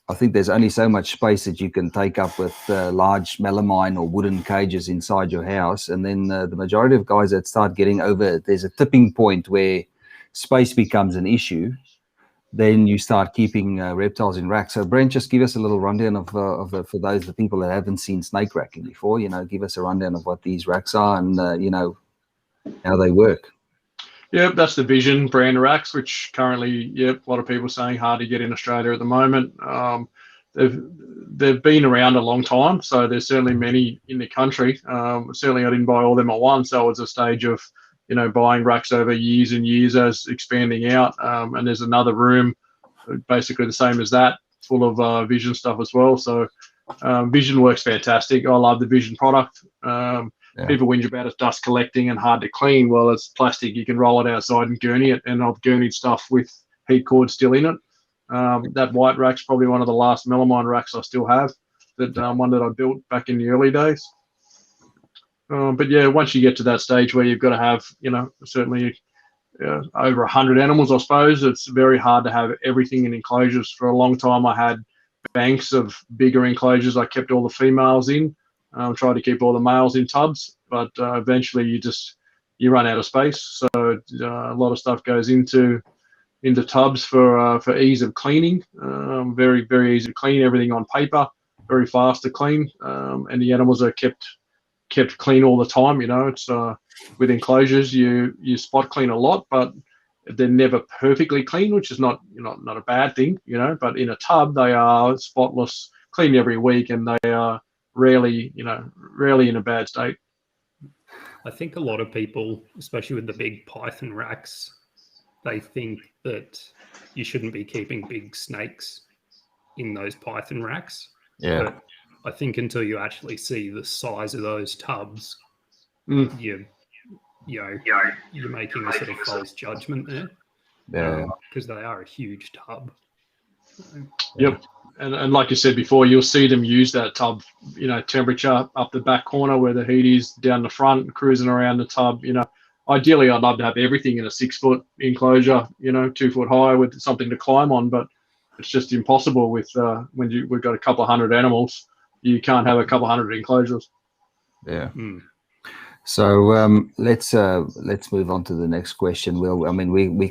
I think there's only so much space that you can take up with large melamine or wooden cages inside your house. And then the majority of guys that start getting over, there's a tipping point where space becomes an issue. Then you start keeping reptiles in racks. So Brent, just give us a little rundown for the people that haven't seen snake racking before. Give us a rundown of what these racks are and how they work. Yep, that's the Vision brand racks, which currently, a lot of people are saying hard to get in Australia at the moment. They've been around a long time, so there's certainly many in the country. Certainly, I didn't buy all them at once. So it was a stage of, buying racks over years and years as expanding out. And there's another room, basically the same as that, full of Vision stuff as well. So Vision works fantastic. I love the Vision product. People whinge about it's dust collecting and hard to clean. Well, it's plastic. You can roll it outside and gurney it. And I've gurneyed stuff with heat cord still in it. That white rack's probably one of the last melamine racks I still have. That one that I built back in the early days. But yeah, once you get to that stage where you've got to have, certainly over 100 animals, I suppose, it's very hard to have everything in enclosures. For a long time, I had banks of bigger enclosures. I kept all the females in, tried to keep all the males in tubs, but eventually you run out of space. So a lot of stuff goes into tubs for ease of cleaning. Very, very easy to clean. Everything on paper, very fast to clean, and the animals are kept clean all the time. It's with enclosures, you spot clean a lot, but they're never perfectly clean, which is not a bad thing. But in a tub, they are spotless, clean every week, and they are rarely in a bad state. I think a lot of people, especially with the big python racks, they think that you shouldn't be keeping big snakes in those python racks. Yeah. But I think until you actually see the size of those tubs, you're making a sort of false judgment there. Yeah. Because they are a huge tub. Yep. And like you said before, you'll see them use that tub, temperature up the back corner where the heat is, down the front, cruising around the tub. Ideally, I'd love to have everything in a 6-foot enclosure, 2 foot high with something to climb on, but it's just impossible with when we've got a couple of hundred animals. You can't have a couple of hundred enclosures. Yeah. So let's move on to the next question. We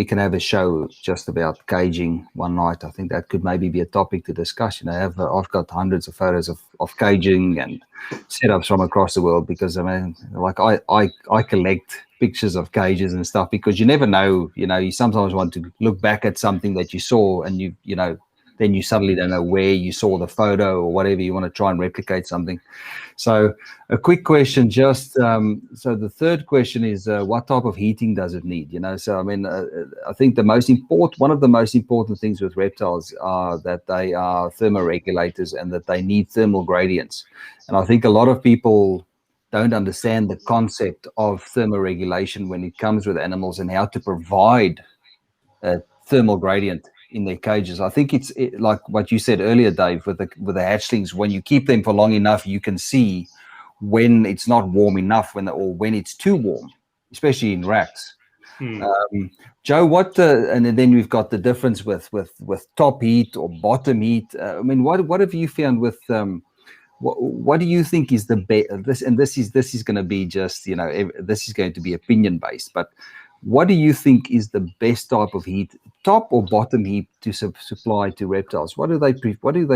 can have a show just about caging one night. I think that could maybe be a topic to discuss. I've got hundreds of photos of caging and setups from across the world, because I collect pictures of cages and stuff, because you never know. You sometimes want to look back at something that you saw, and then you suddenly don't know where you saw the photo or whatever. You want to try and replicate something. So a quick question, just so the third question is, what type of heating does it need? I think one of the most important things with reptiles are that they are thermoregulators and that they need thermal gradients. And I think a lot of people don't understand the concept of thermoregulation when it comes with animals, and how to provide a thermal gradient in their cages. I think it's like what you said earlier, Dave, with the hatchlings. When you keep them for long enough, you can see when it's not warm enough, or when it's too warm, especially in racks. Joe, and then we've got the difference with top heat or bottom heat. What have you found with what do you think is the best? This is going to be just this is going to be opinion based, but what do you think is the best type of heat, top or bottom heat, to supply to reptiles? What do they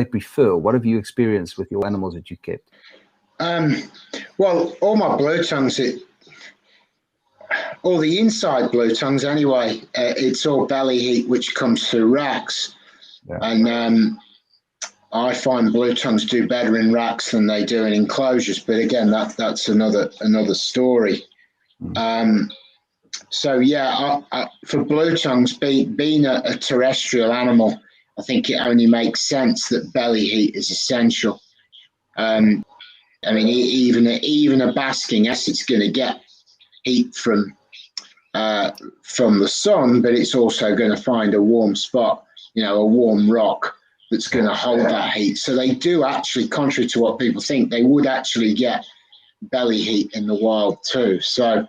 prefer? What have you experienced with your animals that you kept? Well, all my blue tongues, all the inside blue tongues anyway, it's all belly heat, which comes through racks. Yeah. And I find blue tongues do better in racks than they do in enclosures. But again, that's another story. So yeah, for blue tongues, being a terrestrial animal, I think it only makes sense that belly heat is essential. Even a basking, yes, it's going to get heat from the sun, but it's also going to find a warm spot, a warm rock that's going to hold that heat. So they do actually, contrary to what people think, they would actually get belly heat in the wild too. So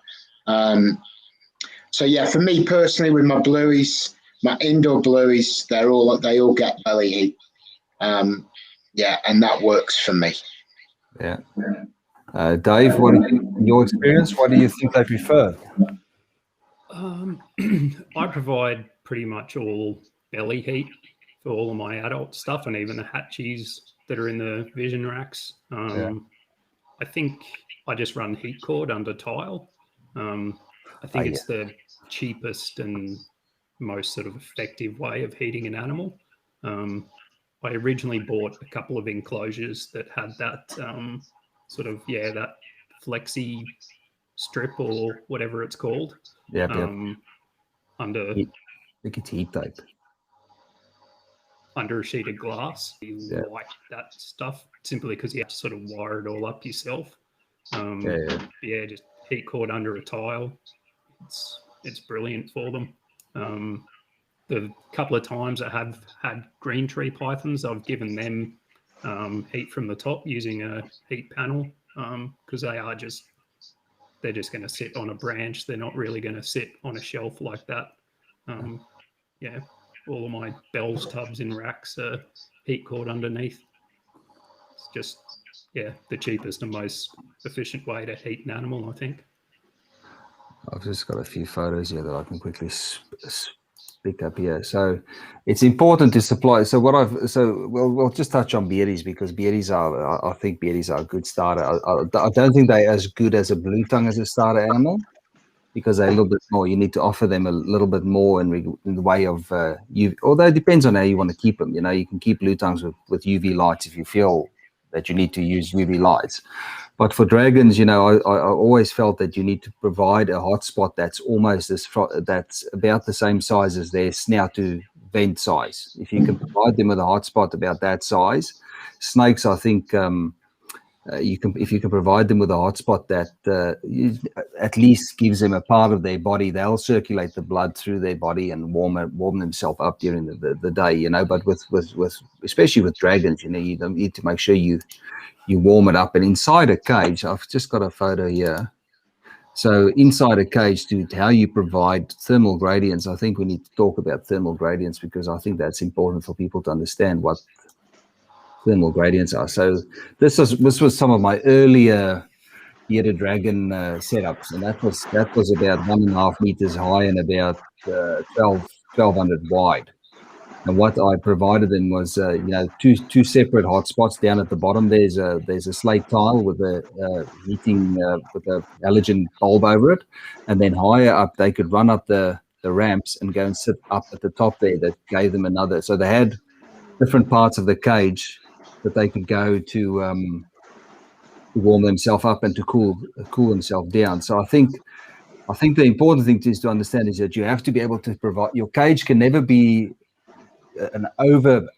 yeah, for me personally, with my blueies, my indoor blueies, they all get belly heat. Yeah, and that works for me. Yeah. Dave, in your experience, what do you think they prefer? I provide pretty much all belly heat for all of my adult stuff, and even the hatchies that are in the vision racks. I think I just run heat cord under tile. I think it's the cheapest and most sort of effective way of heating an animal. I originally bought a couple of enclosures that had that that flexi strip or whatever it's called. Under, I think it's heat tape. Under a sheet of glass. You like that stuff simply because you have to sort of wire it all up yourself. Just heat cord under a tile. It's brilliant for them. the couple of times I have had green tree pythons, I've given them heat from the top using a heat panel, because they're just going to sit on a branch. They're not really going to sit on a shelf like that. Yeah, all of my Bell's tubs in racks are heat cored underneath. It's just, the cheapest and most efficient way to heat an animal, I think. I've just got a few photos here that I can quickly pick up here. So it's important to supply. So we'll just touch on beardies, because I think beardies are a good starter. I don't think they're as good as a blue tongue as a starter animal, because they're a little bit more. You need to offer them a little bit more in the way of UV. Although it depends on how you want to keep them. You know, you can keep blue tongues with UV lights if you feel that you need to use UV lights. But for dragons, you know, I always felt that you need to provide a hotspot that's almost that's about the same size as their snout to vent size. If you can provide them with a hotspot about that size, snakes, I think, if you can provide them with a hotspot that at least gives them a part of their body, they'll circulate the blood through their body and warm themselves up during the day. You know, but with especially with dragons, you know, you need to make sure you warm it up. And inside a cage, I've just got a photo here. So inside a cage, to how you provide thermal gradients, I think we need to talk about thermal gradients, because I think that's important for people to understand what thermal gradients are. So this was some of my earlier bearded dragon setups, and that was about 1.5 meters high and about 1200 wide. And what I provided them was, two separate hotspots down at the bottom. There's a slate tile with a heating with a halogen bulb over it, and then higher up they could run up the ramps and go and sit up at the top there. That gave them another. So they had different parts of the cage that they could go to warm themselves up and to cool themselves down. So I think the important thing is to understand is that you have to be able to provide. Your cage can never be an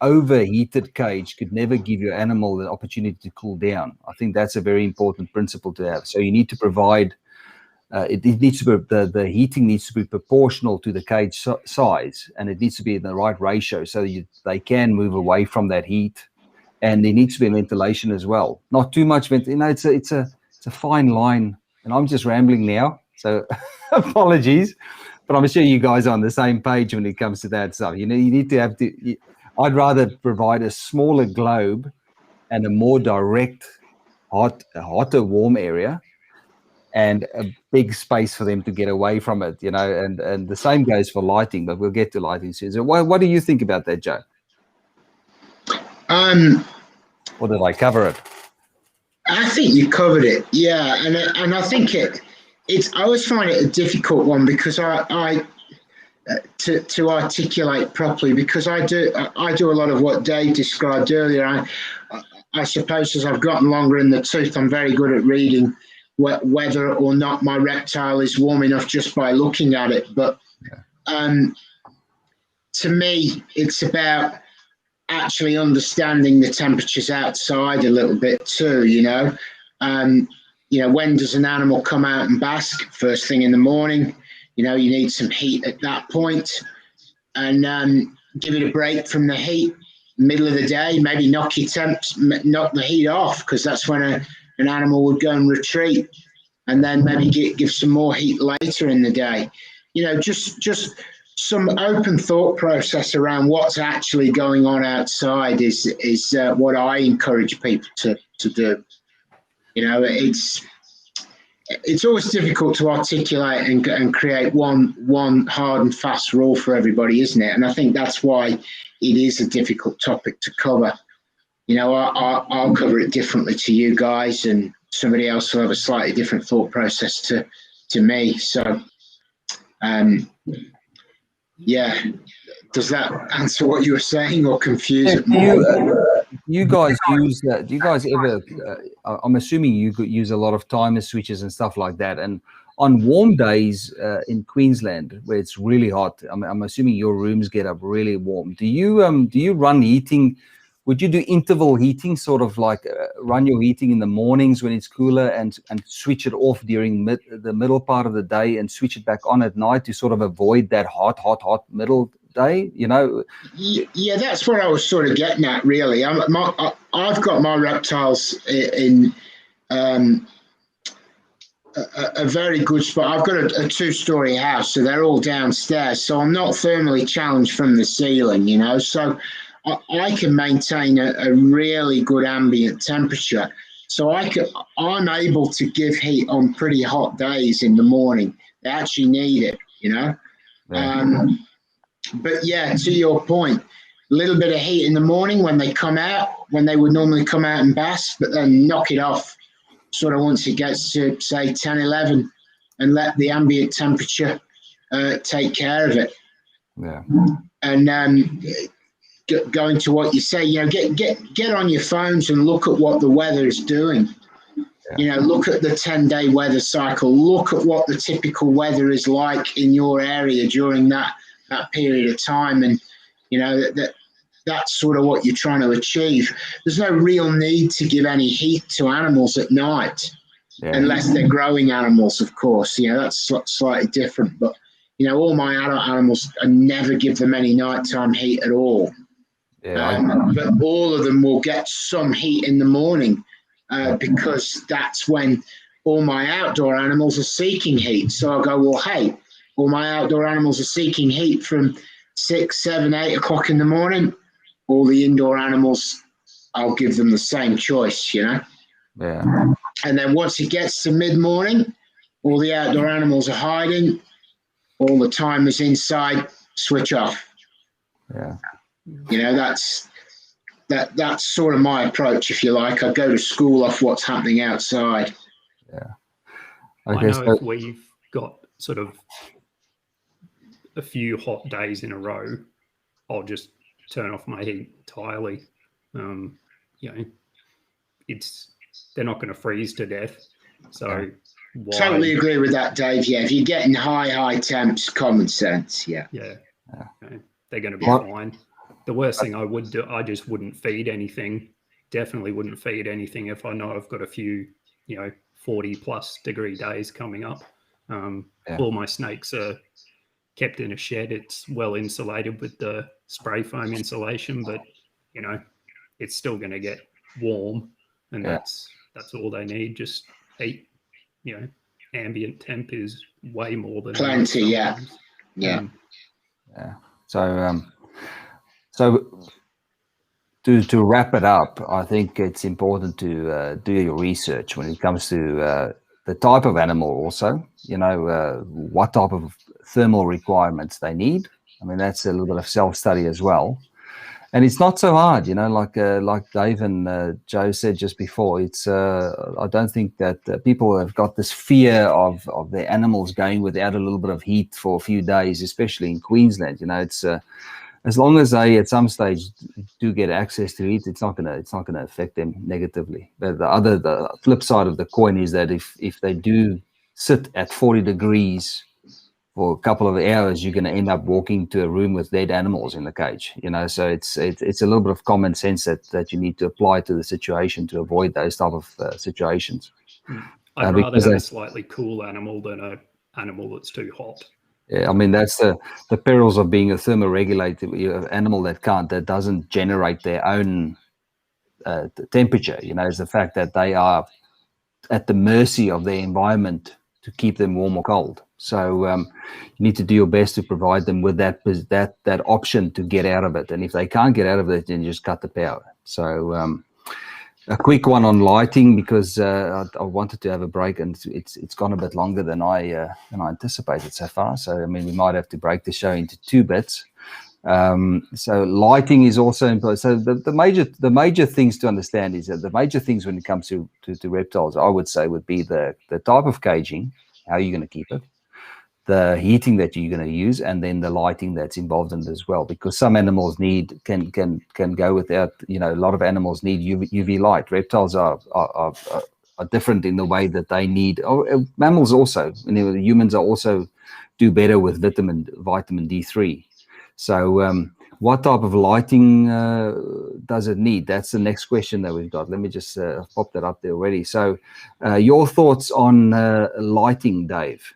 overheated cage. Could never give your animal the opportunity to cool down. I think that's a very important principle to have. So you need to provide. It needs to be the heating needs to be proportional to the cage size, and it needs to be in the right ratio so they can move away from that heat. And there needs to be ventilation as well. Not too much ventilation. You know, it's a fine line. And I'm just rambling now, so apologies. But I'm sure you guys are on the same page when it comes to that stuff. You know, you need to have to. I'd rather provide a smaller globe and a more direct, hotter, warm area, and a big space for them to get away from it. You know, and the same goes for lighting. But we'll get to lighting soon. So, what do you think about that, Joe? Or did I cover it? I think you covered it. Yeah, and I think it's. I always find it a difficult one, because I to articulate properly, because I do a lot of what Dave described earlier. I suppose as I've gotten longer in the tooth, I'm very good at reading whether or not my reptile is warm enough just by looking at it. But to me, it's about actually understanding the temperatures outside a little bit too, you know. When does an animal come out and bask? First thing in the morning. You know, you need some heat at that point, and give it a break from the heat. Middle of the day, maybe knock the heat off, because that's when an animal would go and retreat, and then maybe give some more heat later in the day. You know, just some open thought process around what's actually going on outside is what I encourage people to do. You know, it's always difficult to articulate and create one hard and fast rule for everybody, isn't it? And I think that's why it is a difficult topic to cover. You know, I'll cover it differently to you guys, and somebody else will have a slightly different thought process to me. So, yeah, does that answer what you were saying, or confuse it more? You guys use that? Do you guys ever? I'm assuming you could use a lot of timer switches and stuff like that. And on warm days in Queensland, where it's really hot, I'm assuming your rooms get up really warm. Do you run heating? Would you do interval heating, sort of like run your heating in the mornings when it's cooler, and switch it off during the middle part of the day, and switch it back on at night to sort of avoid that hot middle day, you know? Yeah, that's what I was sort of getting at, really. I've got my reptiles in a very good spot. I've got a two-story house, so they're all downstairs. So I'm not thermally challenged from the ceiling, you know. So I can maintain a really good ambient temperature. So I'm able to give heat on pretty hot days in the morning. They actually need it, you know. Yeah. But yeah, to your point, a little bit of heat in the morning when they come out, when they would normally come out and bask, but then knock it off sort of once it gets to, say, 10, 11, and let the ambient temperature take care of it. Yeah. And going to what you say, you know, get on your phones and look at what the weather is doing. Yeah. You know, look at the 10-day weather cycle. Look at what the typical weather is like in your area during that period of time, and you know that's sort of what you're trying to achieve. There's no real need to give any heat to animals at night, unless they're growing animals, of course. You know, that's slightly different. But you know, all my adult animals, I never give them any nighttime heat at all. But all of them will get some heat in the morning because that's when all my outdoor animals are seeking heat. So I'll go, well, hey, all my outdoor animals are seeking heat from 6, 7, 8 o'clock in the morning. All the indoor animals, I'll give them the same choice, you know? Yeah. And then once it gets to mid-morning, all the outdoor animals are hiding. All the timers inside, switch off. Yeah. You know, that's sort of my approach, if you like. I go to school off what's happening outside. Yeah. I know if we've got sort of a few hot days in a row, I'll just turn off my heat entirely. You know, they're not going to freeze to death. So why? Totally agree with that, Dave. Yeah, if you're getting high temps, common sense. Yeah. You know, they're going to be fine. The worst thing I would do, I just wouldn't feed anything. Definitely wouldn't feed anything if I know I've got a few, you know, 40+ degree days coming up. All my snakes are kept in a shed. It's well insulated with the spray foam insulation, but you know, it's still going to get warm, and that's all they need. Just heat. You know, ambient temp is way more than plenty. Yeah. So to wrap it up, I think it's important to do your research when it comes to the type of animal. Also, you know, what type of thermal requirements they need. I mean, that's a little bit of self-study as well. And it's not so hard, you know, like Dave and Joe said just before. It's I don't think that people have got this fear of their animals going without a little bit of heat for a few days, especially in Queensland. You know, it's as long as they at some stage do get access to heat, it's not gonna affect them negatively. But the flip side of the coin is that if they do sit at 40 degrees for a couple of hours, you're going to end up walking to a room with dead animals in the cage, you know. So it's a little bit of common sense that you need to apply to the situation to avoid those type of situations. I'd rather have a slightly cool animal than an animal that's too hot. Yeah, I mean, that's the perils of being a thermoregulated animal that doesn't generate their own temperature. You know, is the fact that they are at the mercy of their environment to keep them warm or cold. So you need to do your best to provide them with that option to get out of it. And if they can't get out of it, then just cut the power. So a quick one on lighting, because I wanted to have a break, and it's gone a bit longer than I anticipated so far. So I mean, we might have to break the show into 2 bits. So lighting is also important. So the major things to understand is that the major things when it comes to reptiles, I would say, would be the type of caging, how you're going to keep it, the heating that you're going to use, and then the lighting that's involved in it as well. Because some animals can go without. You know, a lot of animals need UV light. Reptiles are different in the way that they need. Mammals also. You know, humans are also do better with vitamin D3. So what type of lighting does it need? That's the next question that we've got. Let me just pop that up there already. So your thoughts on lighting, Dave?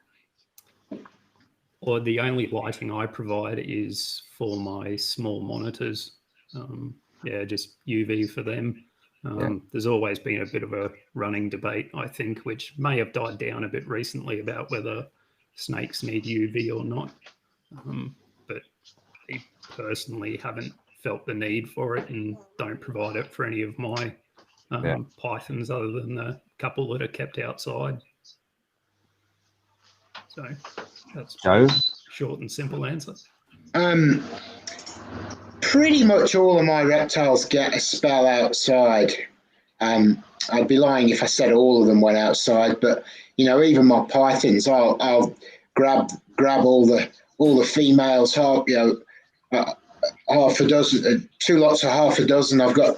or the only lighting I provide is for my small monitors. Just UV for them. There's always been a bit of a running debate, I think, which may have died down a bit recently about whether snakes need UV or not. But I personally haven't felt the need for it and don't provide it for any of my pythons other than the couple that are kept outside. So that's Joe? Short and simple answer. Pretty much all of my reptiles get a spell outside. I'd be lying if I said all of them went outside, but even my pythons, I'll grab all the females, half a dozen, 2 lots of half a dozen. I've got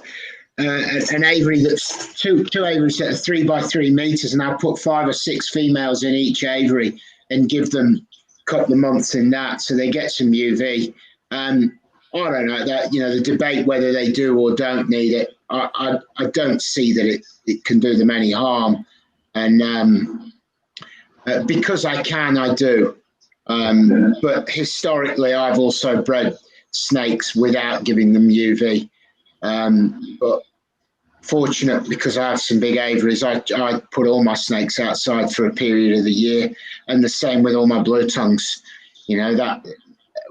an aviary that's two aviaries that are 3 by 3 meters, and I'll put 5 or 6 females in each aviary and give them a couple of months in that, so they get some UV. I don't know that the debate whether they do or don't need it. I don't see that it can do them any harm, and because I can, I do. But historically, I've also bred snakes without giving them UV. But fortunate, because I have some big aviaries, I put all my snakes outside for a period of the year, and the same with all my blue tongues. That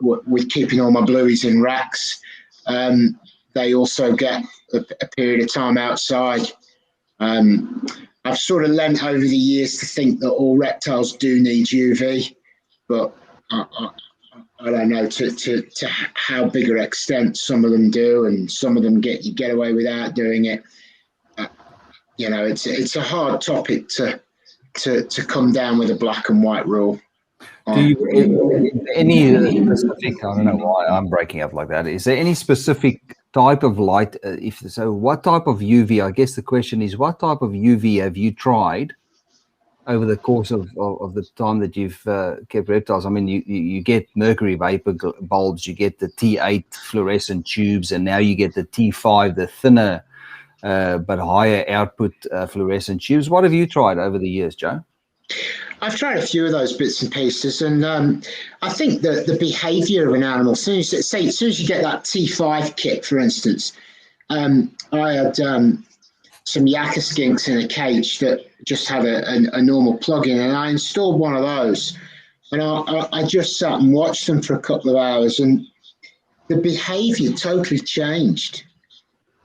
with keeping all my blueies in racks, they also get a period of time outside. I've sort of learnt over the years to think that all reptiles do need UV, but I don't know to how big an extent some of them do, and some of them get away without doing it. It's a hard topic to come down with a black and white rule. Do you any specific? I don't know why I'm breaking up like that. Is there any specific type of light? If so, what type of UV? I guess the question is, what type of UV have you tried over the course of the time that you've kept reptiles? I mean, you get mercury vapor bulbs, you get the T8 fluorescent tubes, and now you get the T5, the thinner but higher output fluorescent tubes. What have you tried over the years, Joe? I've tried a few of those bits and pieces, and I think that the behaviour of an animal, as soon as you get that T5 kit, for instance, I had some yakka skinks in a cage that just had a normal plug-in, and I installed one of those, and I just sat and watched them for a couple of hours, and the behaviour totally changed.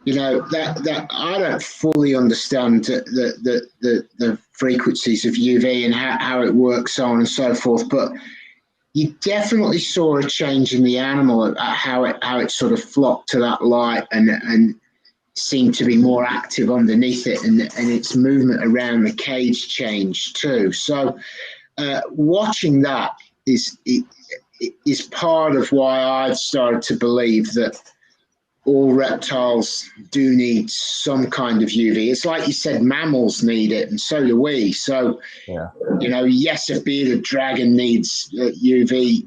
That I don't fully understand the frequencies of UV and how it works, so on and so forth. But you definitely saw a change in the animal, how it sort of flocked to that light and seemed to be more active underneath it, and its movement around the cage changed too. So watching that is part of why I've started to believe that all reptiles do need some kind of UV. It's like you said, mammals need it, and so do we. So, yes, a bearded dragon needs UV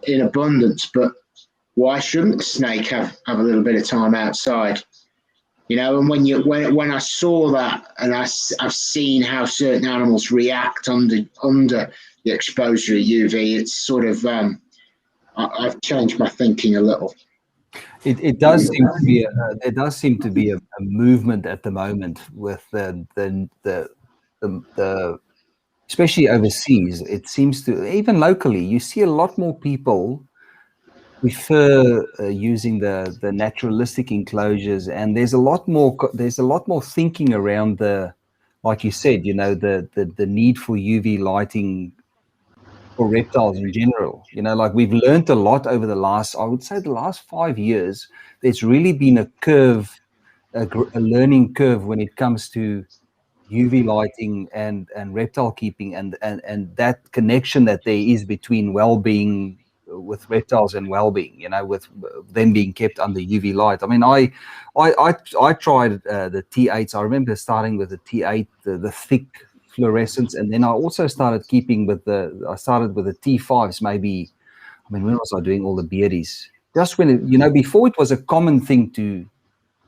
in abundance, but why shouldn't a snake have a little bit of time outside? And when I saw that, and I've seen how certain animals react under the exposure of UV, it's sort of I've changed my thinking a little. It does seem to be there does seem to be a movement at the moment with the especially overseas. It seems to, even locally, you see a lot more people prefer using the naturalistic enclosures, and there's a lot more thinking around like you said, the need for UV lighting for reptiles in general. Like we've learned a lot over the last 5 years. There's really been a curve, a learning curve when it comes to UV lighting and reptile keeping, and that connection that there is between well-being with reptiles and well-being, with them being kept under UV light. I mean, I tried the T8s. I remember starting with the T8, the thick fluorescence, and then I also started keeping with the T5s. Maybe, I mean, when was I doing all the beardies? Just when before it was a common thing to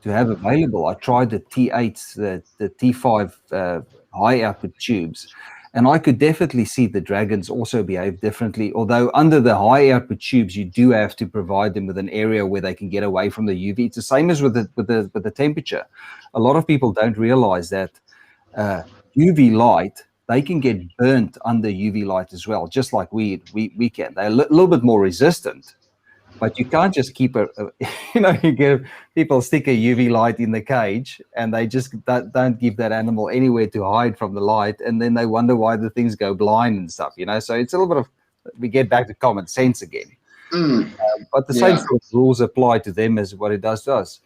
have available, I tried the T8s, the T5 high output tubes, And I could definitely see the dragons also behave differently. Although under the high output tubes, you do have to provide them with an area where they can get away from the UV. It's the same as with the temperature. A lot of people don't realize that UV light, they can get burnt under UV light as well, just like we can. They're a little bit more resistant. But you can't just keep you give people stick a UV light in the cage and they just don't give that animal anywhere to hide from the light. And then they wonder why the things go blind and stuff, So it's a little bit of, we get back to common sense again. But the same sort of rules apply to them as what it does to us.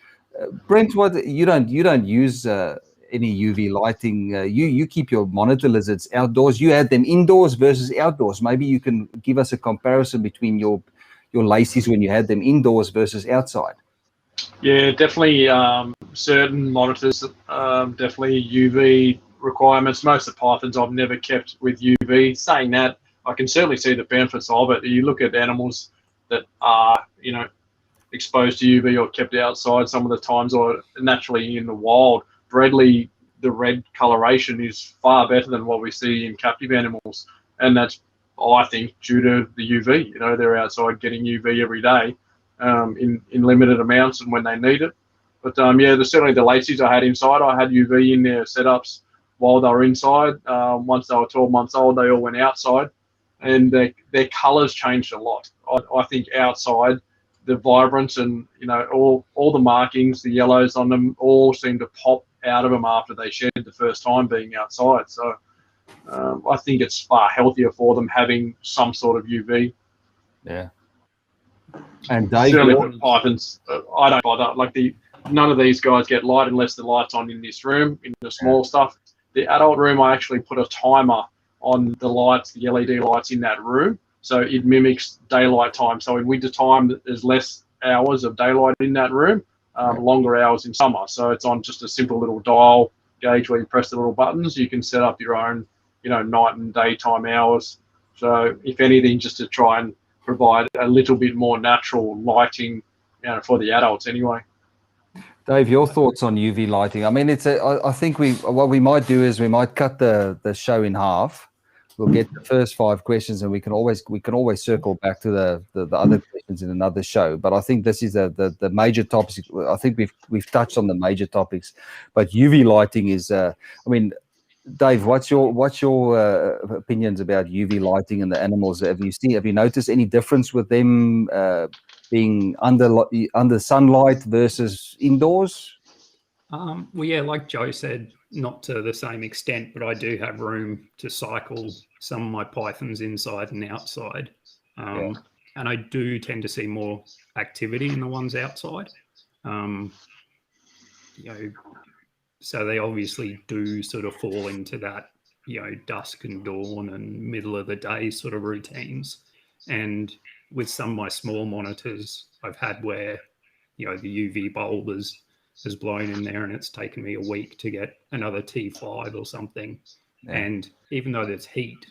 Brent, what you don't use any UV lighting. You keep your monitor lizards outdoors. You had them indoors versus outdoors. Maybe you can give us a comparison between your lacies when you had them indoors versus outside. Yeah, definitely. Certain monitors, definitely UV requirements. Most of the pythons I've never kept with UV. Saying that, I can certainly see the benefits of it. You look at animals that are, exposed to UV or kept outside some of the times, or naturally in the wild. Bredli, the red coloration is far better than what we see in captive animals, and that's, I think, due to the UV. They're outside getting UV every day in limited amounts and when they need it. But certainly the lacies I had inside, I had UV in their setups while they were inside. Once they were 12 months old, they all went outside, and their colours changed a lot. I think outside, the vibrance and all the markings, the yellows on them, all seem to pop out of them after they shed the first time being outside. So I think it's far healthier for them having some sort of UV. Yeah. And Dave, certainly for pythons, I don't bother. None of these guys get light unless the light's on in this room. In the small stuff, the adult room, I actually put a timer on the lights, the LED lights in that room, so it mimics daylight time. So in winter time, there's less hours of daylight in that room, longer hours in summer. So it's on just a simple little dial gauge where you press the little buttons. You can set up your own, night and daytime hours. So if anything, just to try and provide a little bit more natural lighting, for the adults anyway. Dave, your thoughts on UV lighting? I mean, I think what we might do is we might cut the show in half. We'll get the first 5 questions, and we can always circle back to the other questions in another show. But I think this is the major topics. I think we've touched on the major topics, but UV lighting is. I mean, Dave, what's your opinions about UV lighting and the animals? Have you noticed any difference with them being under sunlight versus indoors? Well, yeah, like Joe said, not to the same extent, but I do have room to cycle some of my pythons inside and outside. And I do tend to see more activity in the ones outside. So they obviously do sort of fall into that, dusk and dawn and middle of the day sort of routines. And with some of my small monitors, I've had where, the UV bulb has blown in there and it's taken me a week to get another T5 or something. Yeah. And even though there's heat,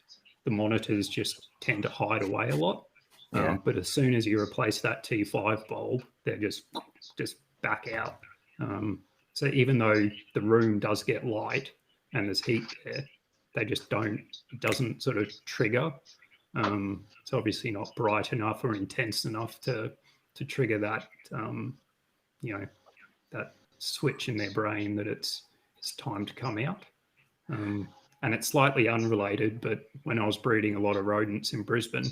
the monitors just tend to hide away a lot. Yeah. But as soon as you replace that T5 bulb, they're just back out. So even though the room does get light and there's heat there, they just it doesn't sort of trigger. It's obviously not bright enough or intense enough to trigger that, that switch in their brain that it's time to come out. And it's slightly unrelated, but when I was breeding a lot of rodents in Brisbane,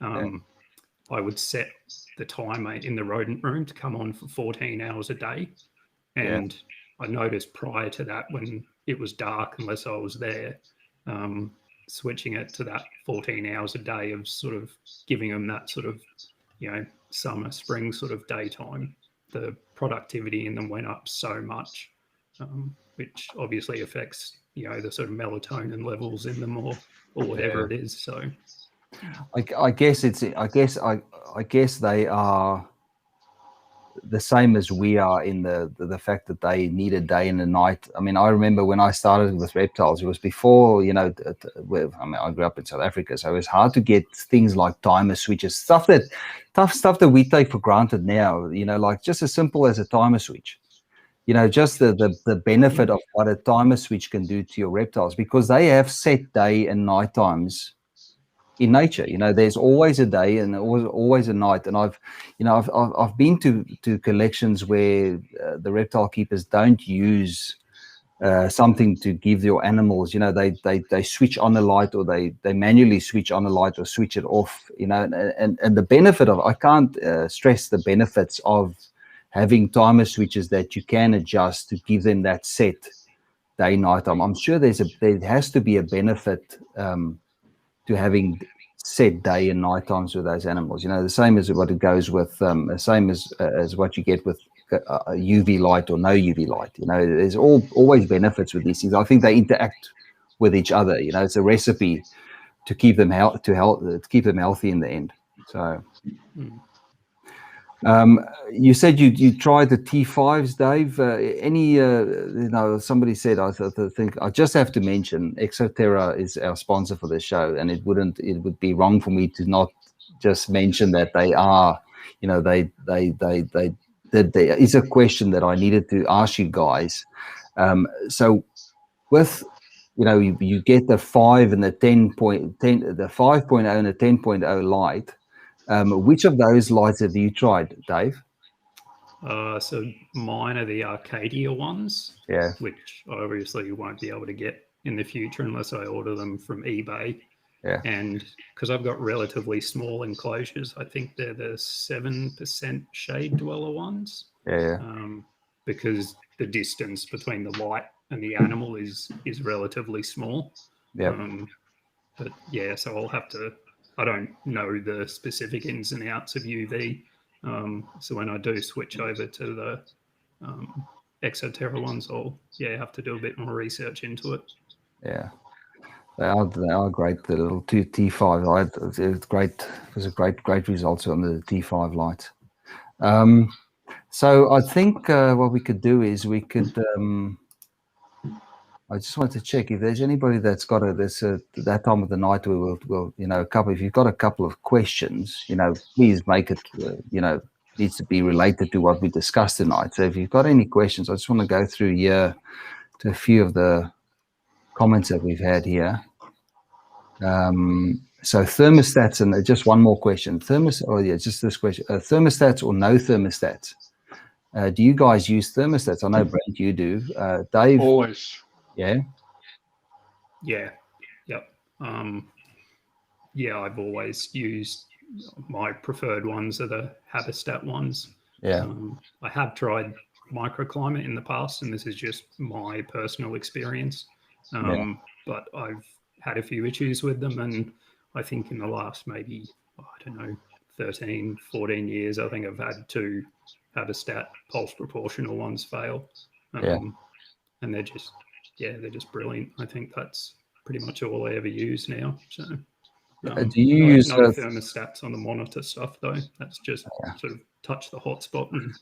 I would set the timer in the rodent room to come on for 14 hours a day. And I noticed prior to that, when it was dark, unless I was there, switching it to that 14 hours a day of sort of giving them that sort of, summer, spring sort of daytime, the productivity in them went up so much, which obviously affects, the sort of melatonin levels in them or whatever it is. So I guess they are the same as we are in the fact that they need a day and a night. I mean, I remember when I started with reptiles, it was before, I grew up in South Africa, so it was hard to get things like timer switches, stuff that we take for granted now, like just as simple as a timer switch. just the benefit of what a timer switch can do to your reptiles, because they have set day and night times in nature. There's always a day and always a night. And I've been to collections where the reptile keepers don't use something to give your animals. They switch on the light, or they manually switch on the light or switch it off. And the benefit of, I can't stress the benefits of having timer switches that you can adjust to give them that set day night time. I'm sure there has to be a benefit to having set day and night times with those animals. The same as what it goes with, same as what you get with UV light or no UV light. There's always benefits with these things. I think they interact with each other. It's a recipe to keep them to keep them healthy in the end. So. You said you tried the T5s, Dave. Somebody said, I think I just have to mention Exoterra is our sponsor for this show, and it would be wrong for me to not just mention that they are, there is a question that I needed to ask you guys. So with, you get the 5 and the 10.10, the 5.0 and the 10.0 light. Which of those lights have you tried, Dave? So mine are the Arcadia ones, yeah, which I obviously won't be able to get in the future unless I order them from eBay. Yeah. And because I've got relatively small enclosures, I think they're the 7% shade dweller ones. Yeah. Because the distance between the light and the animal is relatively small. Yeah. But yeah, so I'll have to. I don't know the specific ins and outs of UV. So when I do switch over to the Exoterra ones, I'll have to do a bit more research into it. Yeah, they are great. The little T5 light, it's great. It was a great results on the T5 lights. So I think what we could do is we could. I just wanted to check if there's anybody that's got that time of the night where we'll a couple. If you've got a couple of questions, please make it. Needs to be related to what we discussed tonight. So if you've got any questions, I just want to go through here to a few of the comments that we've had here. So thermostats, and just one more question. Just this question: thermostats or no thermostats? Do you guys use thermostats? I know, Brent, you do. Dave, always. Yeah. Yep. I've always used my preferred ones are the Habitat ones. Yeah. I have tried microclimate in the past, and this is just my personal experience. But I've had a few issues with them, and I think in the last maybe 13, 14 years, I think I've had 2 Habitat pulse proportional ones fail. And they're just brilliant. I think that's pretty much all I ever use now. So do you use no thermostats on the monitor stuff though? That's just sort of touch the hotspot, and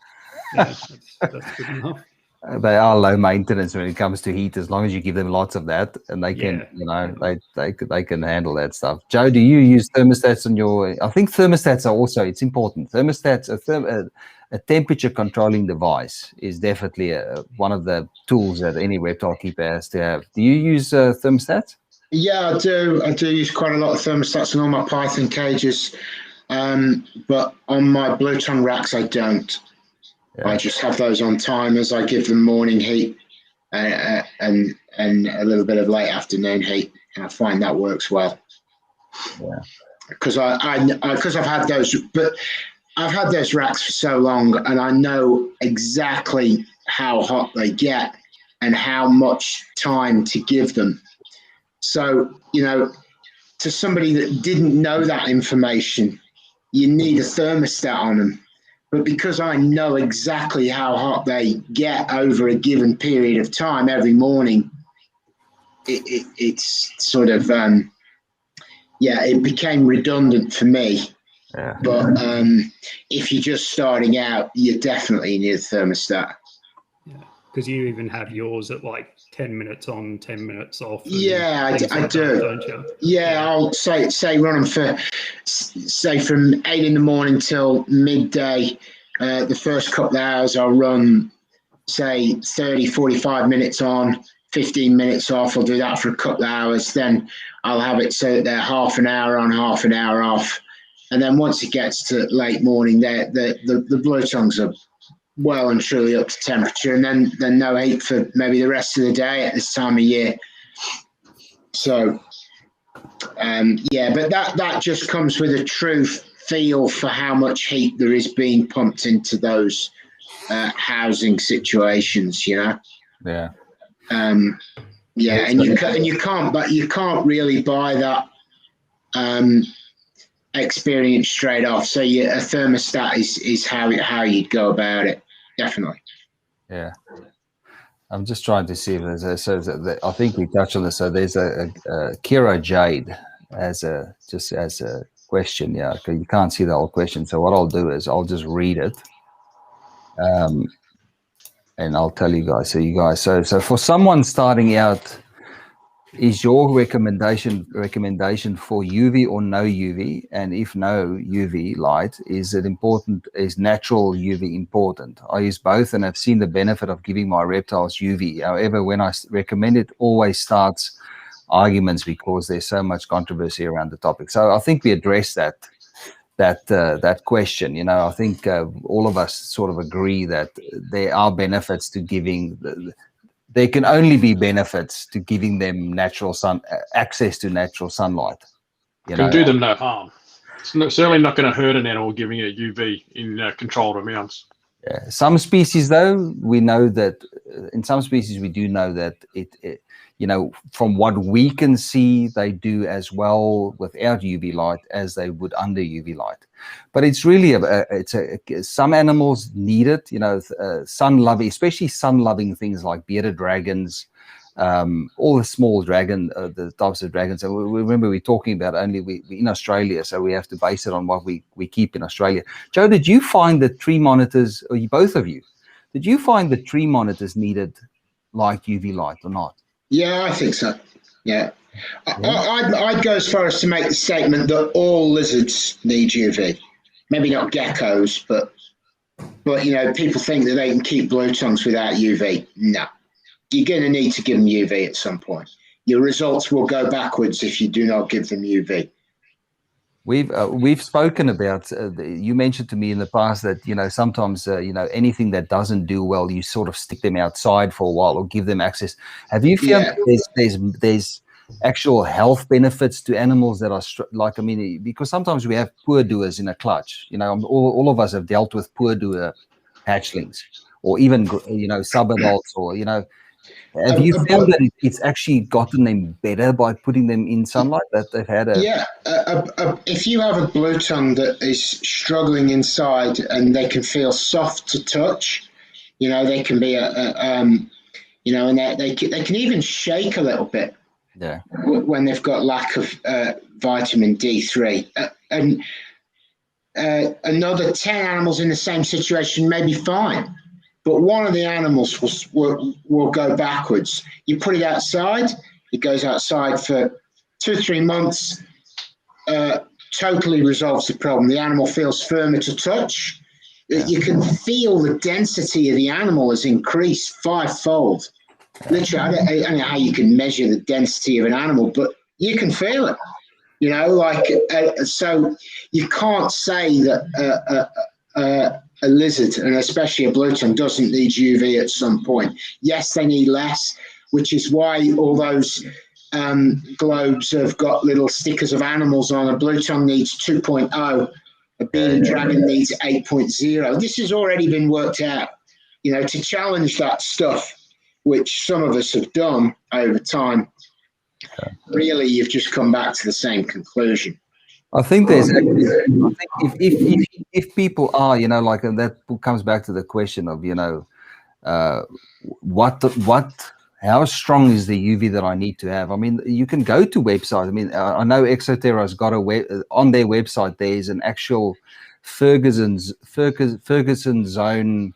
that's good enough. They are low maintenance when it comes to heat, as long as you give them lots of that, and they can, they can handle that stuff. Joe, do you use thermostats on your? I think thermostats are also. It's important. Thermostats, a temperature controlling device, is definitely one of the tools that any reptile keeper has to have. Do you use thermostats? Yeah, I do. I do use quite a lot of thermostats on all my Python cages, but on my blue tongue racks, I don't. I just have those on timers. I give them morning heat and a little bit of late afternoon heat, and I find that works well. Yeah, because I've had those, but I've had those racks for so long, and I know exactly how hot they get and how much time to give them. So, to somebody that didn't know that information, you need a thermostat on them. But because I know exactly how hot they get over a given period of time every morning, it's sort of, it became redundant for me. Yeah. But if you're just starting out, you definitely need a thermostat. Yeah, because you even have yours at like 10 minutes on, 10 minutes off. Yeah, I do. That, don't you? Yeah, I'll say run them for, say, from 8 in the morning till midday. The first couple of hours I'll run say 30, 45 minutes on, 15 minutes off. I'll do that for a couple of hours. Then I'll have it so that they're half an hour on, half an hour off. And then once it gets to late morning, the blue tongues are well and truly up to temperature, and then no heat for maybe the rest of the day at this time of year. So, but that just comes with a true feel for how much heat there is being pumped into those housing situations, Yeah. And you can't really buy that experience straight off. So a thermostat is how you'd go about it. Definitely. Yeah. I'm just trying to see if there's I think we touched on this. So there's a Kira Jade as a question. Yeah, you can't see the whole question. So what I'll do is I'll just read it, and I'll tell you guys. So for someone starting out, is your recommendation for UV or no UV? And if no UV light, is it important? Is natural UV important? I use both and I've seen the benefit of giving my reptiles UV. However, when I recommend it, always starts arguments because there's so much controversy around the topic. So I think we addressed that question. I think all of us sort of agree that there are benefits to giving there can only be benefits to giving them access to natural sunlight. Can do them no harm. It's certainly not going to hurt an animal giving it UV in controlled amounts. Yeah. Some species, though, we know that in some species we do know that it from what we can see, they do as well without UV light as they would under UV light. But it's really some animals need it. Especially sun-loving things like bearded dragons, all the small the types of dragons. So we remember we're talking about we in Australia, so we have to base it on what we keep in Australia. Joe, did you find that tree monitors, or both of you, did you find that tree monitors needed like UV light or not? Yeah, I think so. Yeah. I'd go as far as to make the statement that all lizards need UV. Maybe not geckos, but people think that they can keep blue tongues without UV. No. You're going to need to give them UV at some point. Your results will go backwards if you do not give them UV. We've spoken about. You mentioned to me in the past that sometimes anything that doesn't do well, you sort of stick them outside for a while or give them access. Have you found there's actual health benefits to animals that are because sometimes we have poor doers in a clutch. All of us have dealt with poor doer hatchlings or even subadults or Have you found that it's actually gotten them better by putting them in sunlight, that they've had if you have a blue tongue that is struggling inside and they can feel soft to touch, they can be and they can even shake a little bit. Yeah. When they've got lack of vitamin D3. And another 10 animals in the same situation may be fine. But one of the animals will go backwards. You put it outside, it goes outside for 2 or 3 months, totally resolves the problem. The animal feels firmer to touch. Yeah. You can feel the density of the animal has increased 5-fold. Literally, I don't know how you can measure the density of an animal, but you can feel it. So you can't say that a lizard, and especially a blue tongue, doesn't need UV at some point. Yes, they need less, which is why all those globes have got little stickers of animals on. A blue tongue needs 2.0, a bearded dragon needs 8.0. This has already been worked out, to challenge that stuff, which some of us have done over time. Really, you've just come back to the same conclusion. I think if people are, and that comes back to the question of, how strong is the UV that I need to have? I mean, you can go to websites. I mean, I know Exoterra's got on their website, there's an actual Ferguson zone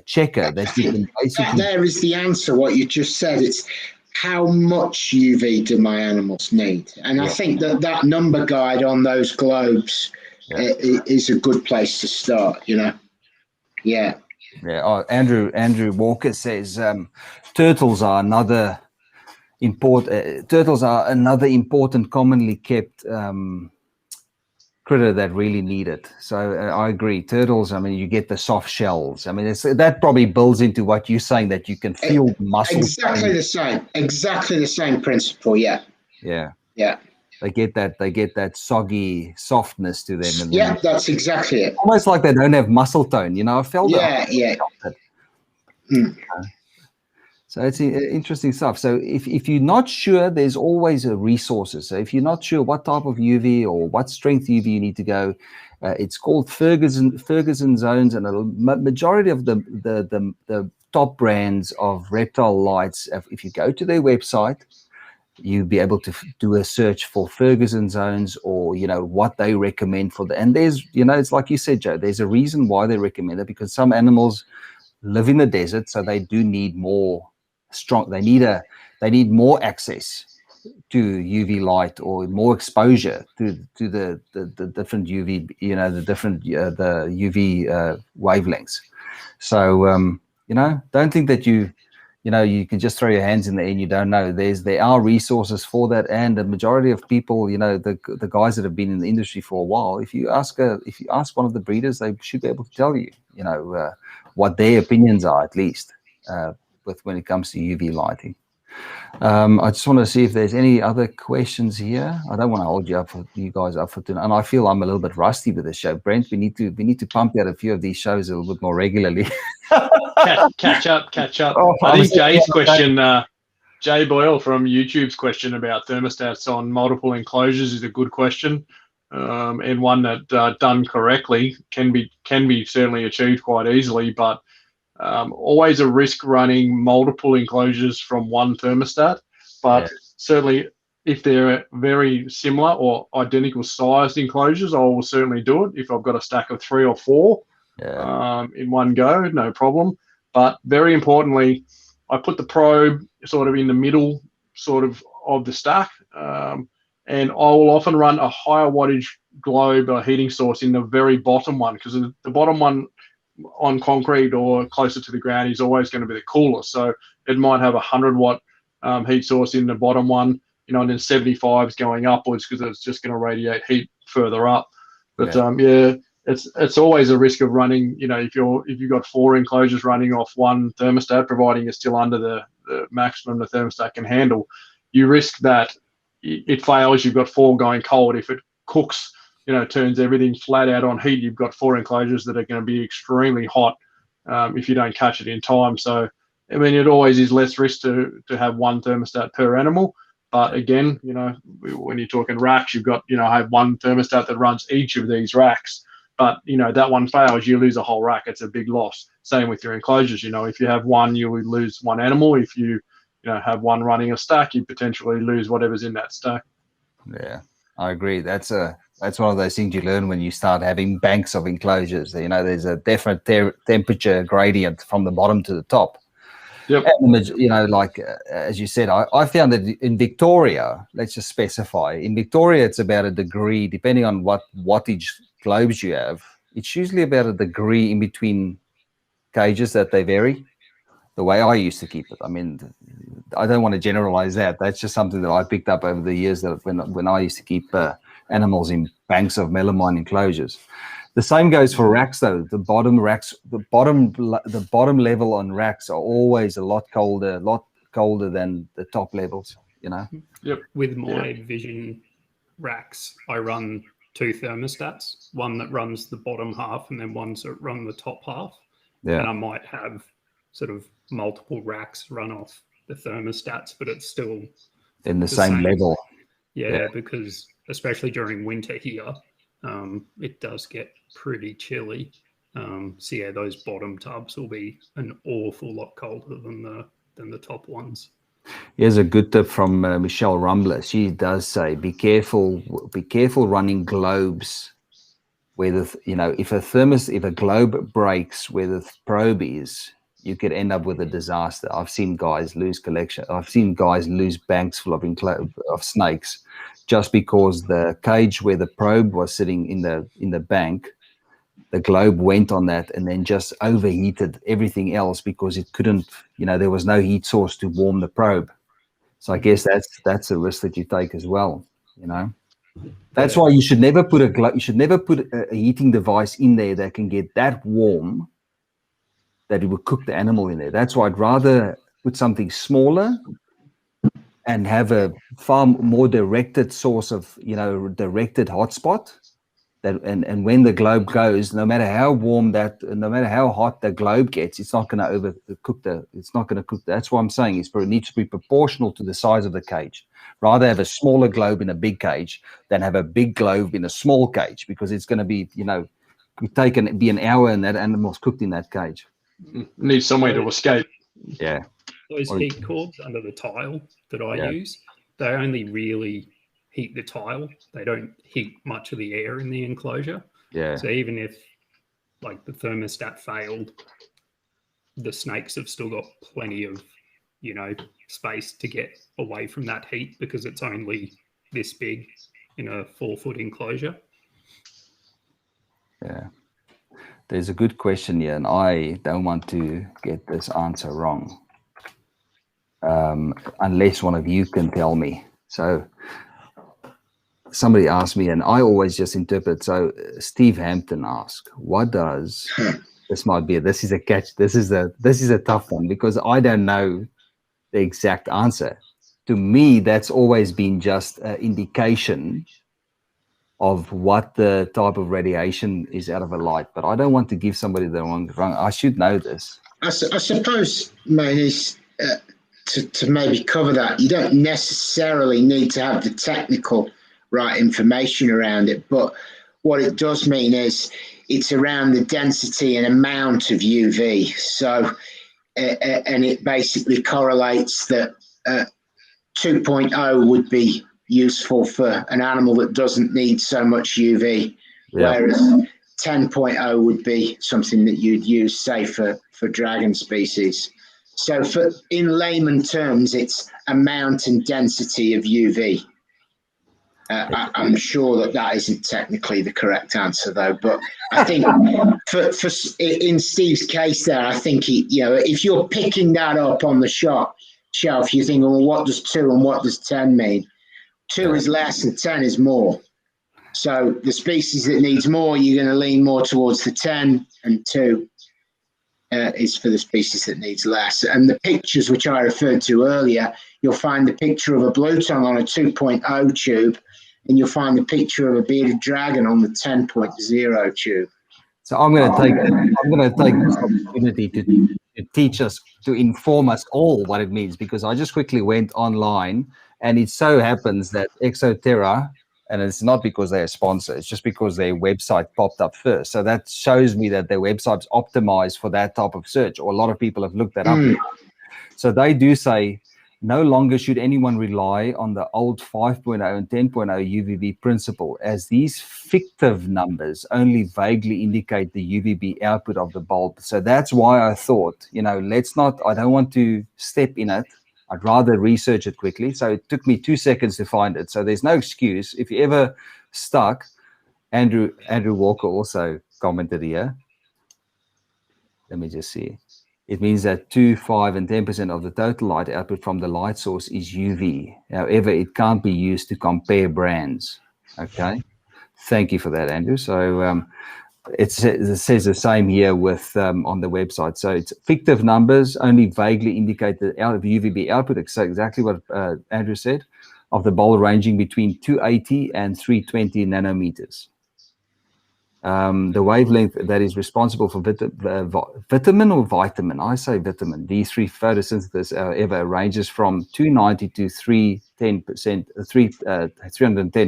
checker that you can basically. There is the answer. What you just said. It's how much UV do my animals need? And I think that number guide on those globes is a good place to start. Yeah. Yeah. Oh, Andrew Walker says turtles are another important commonly kept critter that really need it. So I agree. Turtles, I mean, you get the soft shells. I mean, that probably builds into what you're saying, that you can feel muscle. Exactly the same principle. Yeah. Yeah. Yeah. They get that soggy softness to them. And Yeah, that's exactly it. Almost like they don't have muscle tone. I felt that. Yeah. So it's interesting stuff. So if you're not sure, there's always a resources. So if you're not sure what type of UV or what strength UV you need to go, it's called Ferguson zones, and a majority of the top brands of reptile lights, if you go to their website, you'll be able to do a search for Ferguson zones, or what they recommend for and there's it's like you said, Joe, there's a reason why they recommend it, because some animals live in the desert, so they do need more they need more access to UV light, or more exposure to the different UV, the different the UV wavelengths. So don't think that you can just throw your hands in the air and you don't know. There are resources for that, and the majority of people, the guys that have been in the industry for a while, if you ask one of the breeders, they should be able to tell you, what their opinions are, at least when it comes to UV lighting. I just want to see if there's any other questions here. I don't want to hold you guys up for tonight, and I feel I'm a little bit rusty with this show. Brent, we need to pump out a few of these shows a little bit more regularly. catch up. Oh, I think Jay's question, Jay Boyle from YouTube's question about thermostats on multiple enclosures is a good question, and one that done correctly can be certainly achieved quite easily, but always a risk running multiple enclosures from one thermostat. But certainly if they're very similar or identical sized enclosures, I will certainly do it. If I've got a stack of 3 or 4 in one go, no problem. But very importantly, I put the probe sort of in the middle of the stack, and I will often run a higher wattage globe or heating source in the very bottom one, because the bottom one on concrete or closer to the ground is always going to be the coolest. So it might have 100-watt heat source in the bottom one, and then 75 is going upwards, because it's just going to radiate heat further up. But it's always a risk of running, if you've got 4 enclosures running off one thermostat, providing it's still under the maximum the thermostat can handle, you risk that it fails. You've got 4 going cold. If it cooks, turns everything flat out on heat, you've got 4 enclosures that are going to be extremely hot if you don't catch it in time. So, I mean, it always is less risk to have one thermostat per animal. But again, when you're talking racks, you've got, have one thermostat that runs each of these racks. But, that one fails, you lose a whole rack. It's a big loss. Same with your enclosures. If you have one, you would lose one animal. If you, have one running a stack, you potentially lose whatever's in that stack. Yeah, I agree. That's one of those things you learn when you start having banks of enclosures. There's a definite temperature gradient from the bottom to the top. Yep. And, as you said, I found that in Victoria, let's just specify, in Victoria, it's about a degree, depending on what wattage globes you have. It's usually about a degree in between cages that they vary. The way I used to keep it. I mean, I don't want to generalize that. That's just something that I picked up over the years, that when I used to keep animals in banks of melamine enclosures. The same goes for racks, though. The bottom level on racks are always a lot colder than the top levels. Yep. With my Vision racks, I run 2 thermostats. One that runs the bottom half, and then ones that run the top half. Yeah. And I might have sort of multiple racks run off the thermostats, but it's still in the same level. Yeah, because especially during winter here, it does get pretty chilly. So yeah, those bottom tubs will be an awful lot colder than the top ones. Here's a good tip from Michelle Rumbler. She does say, be careful running globes where if a globe breaks where the probe is, you could end up with a disaster. I've seen guys lose banks full of snakes just because the cage where the probe was sitting in the bank the globe went on that and then just overheated everything else because it couldn't, there was no heat source to warm the probe. So I guess that's a risk that you take as well, That's why you should never put a heating device in there that can get that warm that it would cook the animal in there. That's why I'd rather put something smaller and have a far more directed source of, directed hotspot. And when the globe goes, no matter how hot the globe gets, it's not going to overcook it's not going to cook. That's what I'm saying. It needs to be proportional to the size of the cage. Rather have a smaller globe in a big cage than have a big globe in a small cage, because it's going to be, be an hour and that animal's cooked in that cage. Needs somewhere to escape. Yeah. Those heat cords under the tile that I use, they only really heat the tile. They don't heat much of the air in the enclosure. Yeah. So even if like the thermostat failed, the snakes have still got plenty of, space to get away from that heat, because it's only this big in a 4-foot enclosure. Yeah. There's a good question here, and I don't want to get this answer wrong. Unless one of you can tell me. So somebody asked me, and I always just interpret. So Steve Hampton asked, "What does this might be? This is a catch. This is a tough one, because I don't know the exact answer. To me, that's always been just an indication of what the type of radiation is out of a light. But I don't want to give somebody the wrong. I should know this. I suppose, Manish, to maybe cover that, you don't necessarily need to have the technical right information around it, but what it does mean is it's around the density and amount of UV. So, and it basically correlates that 2.0 would be useful for an animal that doesn't need so much UV, whereas 10.0 would be something that you'd use, say, for dragon species. So in layman terms, it's amount and density of UV. I'm sure that isn't technically the correct answer, though. But I think in Steve's case there, I think if you're picking that up on the shelf, you're thinking, well, what does 2 and what does 10 mean? 2 is less and 10 is more. So the species that needs more, you're going to lean more towards the 10, and 2 is for the species that needs less. And the pictures which I referred to earlier, you'll find the picture of a blue tongue on a 2.0 tube, and you'll find the picture of a bearded dragon on the 10.0 tube. So I'm going to take this opportunity to teach us, to inform us all what it means, because I just quickly went online, and it so happens that Exoterra, and it's not because they're a sponsor, it's just because their website popped up first. So that shows me that their website's optimized for that type of search, or a lot of people have looked that up. So they do say, no longer should anyone rely on the old 5.0 and 10.0 UVB principle, as these fictive numbers only vaguely indicate the UVB output of the bulb. So that's why I thought, I don't want to step in it. I'd rather research it quickly. So it took me 2 seconds to find it. So there's no excuse. If you're ever stuck, Andrew Walker also commented here. Let me just see. It means that 2, 5, and 10% of the total light output from the light source is UV. However, it can't be used to compare brands. Okay. Thank you for that, Andrew. So it says the same here with on the website. So it's fictive numbers only vaguely indicate the UVB output. Exactly what Andrew said, of the bulb ranging between 280 and 320 nanometers. The wavelength that is responsible for vitamin or vitamin, I say vitamin, D3 photosynthesis, however, ranges from 290 to 310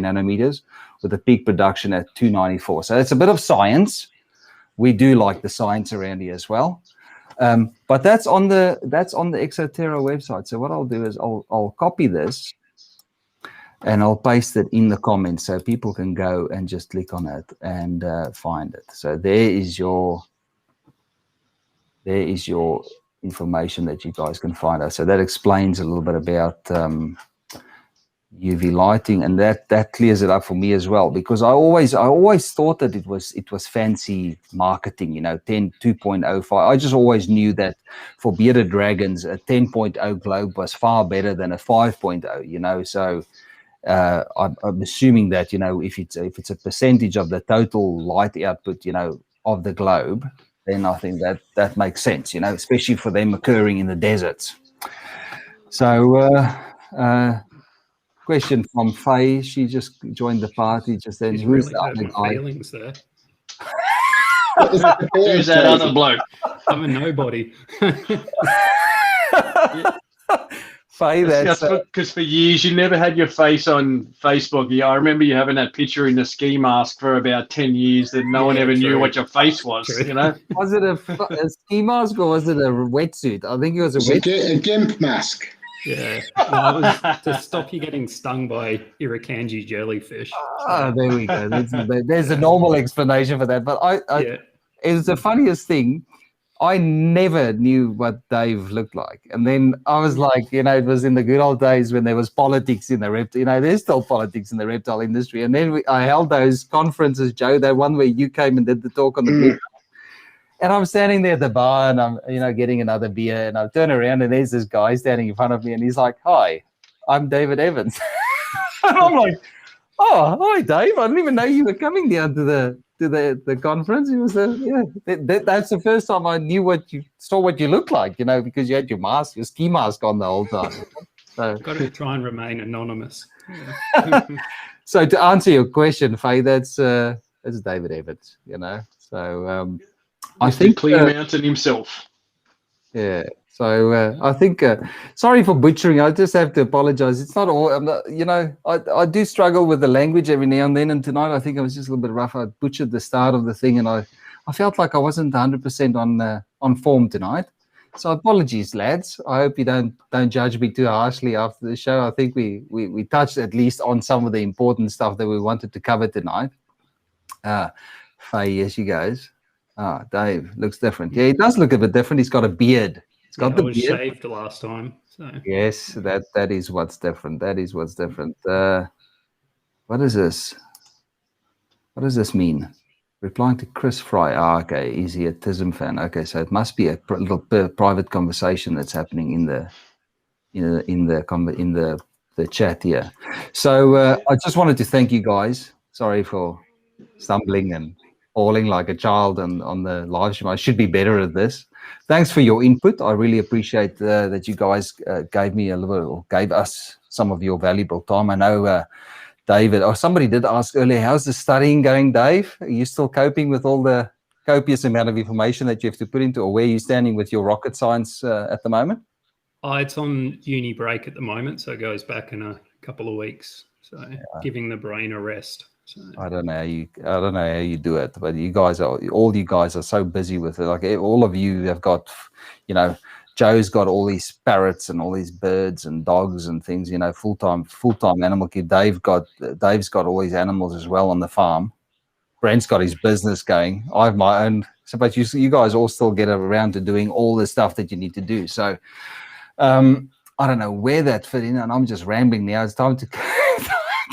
nanometers, with a peak production at 294. So it's a bit of science. We do like the science around here as well. But that's on the Exoterra website. So what I'll do is I'll copy this, and I'll paste it in the comments so people can go and just click on it and find it. So there is your information that you guys can find out. So that explains a little bit about UV lighting, and that clears it up for me as well, because I always thought that it was fancy marketing, 2.05. I just always knew that for bearded dragons a 10.0 globe was far better than a 5.0, so I'm assuming that if it's a percentage of the total light output of the globe, then I think that makes sense, especially for them occurring in the deserts. So question from Faye. She just joined the party just then. He's Who's really the hurt other my guy? feelings there. Who's that other bloke? I'm a nobody. Faye, that's because for years you never had your face on Facebook. Yeah, I remember you having that picture in the ski mask for about 10 years that no one ever knew what your face was, Was it a ski mask or was it a wetsuit? I think it was a wetsuit. A gimp mask. Yeah, no, it was to stop you getting stung by irukandji jellyfish. Ah, there we go. There's a normal explanation for that. But it's the funniest thing. I never knew what Dave looked like. And then I was like, it was in the good old days when there was politics in the reptile, there's still politics in the reptile industry. And then I held those conferences, Joe, that one where you came and did the talk on the beer. And I'm standing there at the bar and I'm, getting another beer, and I turn around and there's this guy standing in front of me and he's like, "Hi, I'm David Evans." And I'm like, "Oh, hi, Dave. I didn't even know you were coming down to the conference." He was that's the first time I knew what you looked like, because you had your ski mask on the whole time. So got to try and remain anonymous. Yeah. So to answer your question, Faye, that's David Evans, So I think Clear Mountain himself. Yeah. So I think, sorry for butchering. I just have to apologize. It's not all, I do struggle with the language every now and then. And tonight, I think I was just a little bit rough. I butchered the start of the thing, and I felt like I wasn't 100% on form tonight. So apologies, lads. I hope you don't judge me too harshly after the show. I think we touched at least on some of the important stuff that we wanted to cover tonight. Faye, yes, you guys. Dave looks different. Yeah, he does look a bit different. He's got a beard. He's got the beard. Shaved last time. So. Yes, that is what's different. That is what's different. What is this? What does this mean? Replying to Chris Fry. Okay. Is he a TISM fan? Okay, so it must be a little private conversation that's happening in the chat here. So I just wanted to thank you guys. Sorry for stumbling and falling like a child on the live stream. I should be better at this. Thanks for your input. I really appreciate that you guys gave us some of your valuable time. I know David, or somebody did ask earlier, how's the studying going, Dave? Are you still coping with all the copious amount of information that you have to put into, or where are you standing with your rocket science at the moment? It's on uni break at the moment, so it goes back in a couple of weeks. So giving the brain a rest. So. I don't know how you do it, but all you guys are so busy with it. Like all of you have got, Joe's got all these parrots and all these birds and dogs and things. Full-time animal keep. Dave's got all these animals as well on the farm. Brent's got his business going. I have my own. So, but you guys all still get around to doing all the stuff that you need to do. So, I don't know where that fit in, and I'm just rambling now. It's time to.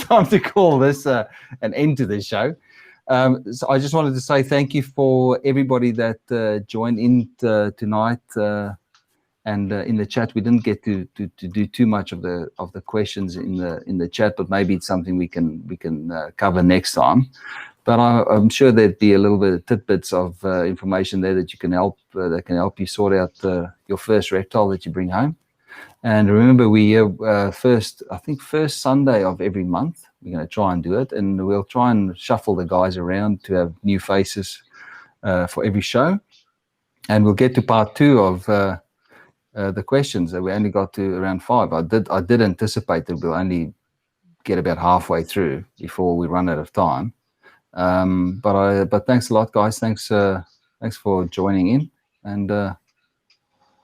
Time to call this an end to this show. So I just wanted to say thank you for everybody that joined in tonight, and in the chat. We didn't get to do too much of the questions in the chat, but maybe it's something we can cover next time. But I'm sure there'd be a little bit of tidbits of information there that can help you sort out your first reptile that you bring home. And remember, we first Sunday of every month, we're going to try and do it. And we'll try and shuffle the guys around to have new faces for every show. And we'll get to part 2 of the questions that we only got to around 5. I did anticipate that we'll only get about halfway through before we run out of time. But thanks a lot, guys. Thanks for joining in. And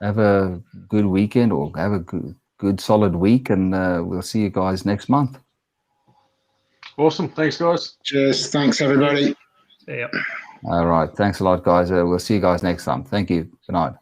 have a good weekend, or have a good solid week, and we'll see you guys next month. Awesome. Thanks, guys. Cheers. Thanks, everybody. See ya. All right. Thanks a lot, guys. We'll see you guys next time. Thank you. Good night.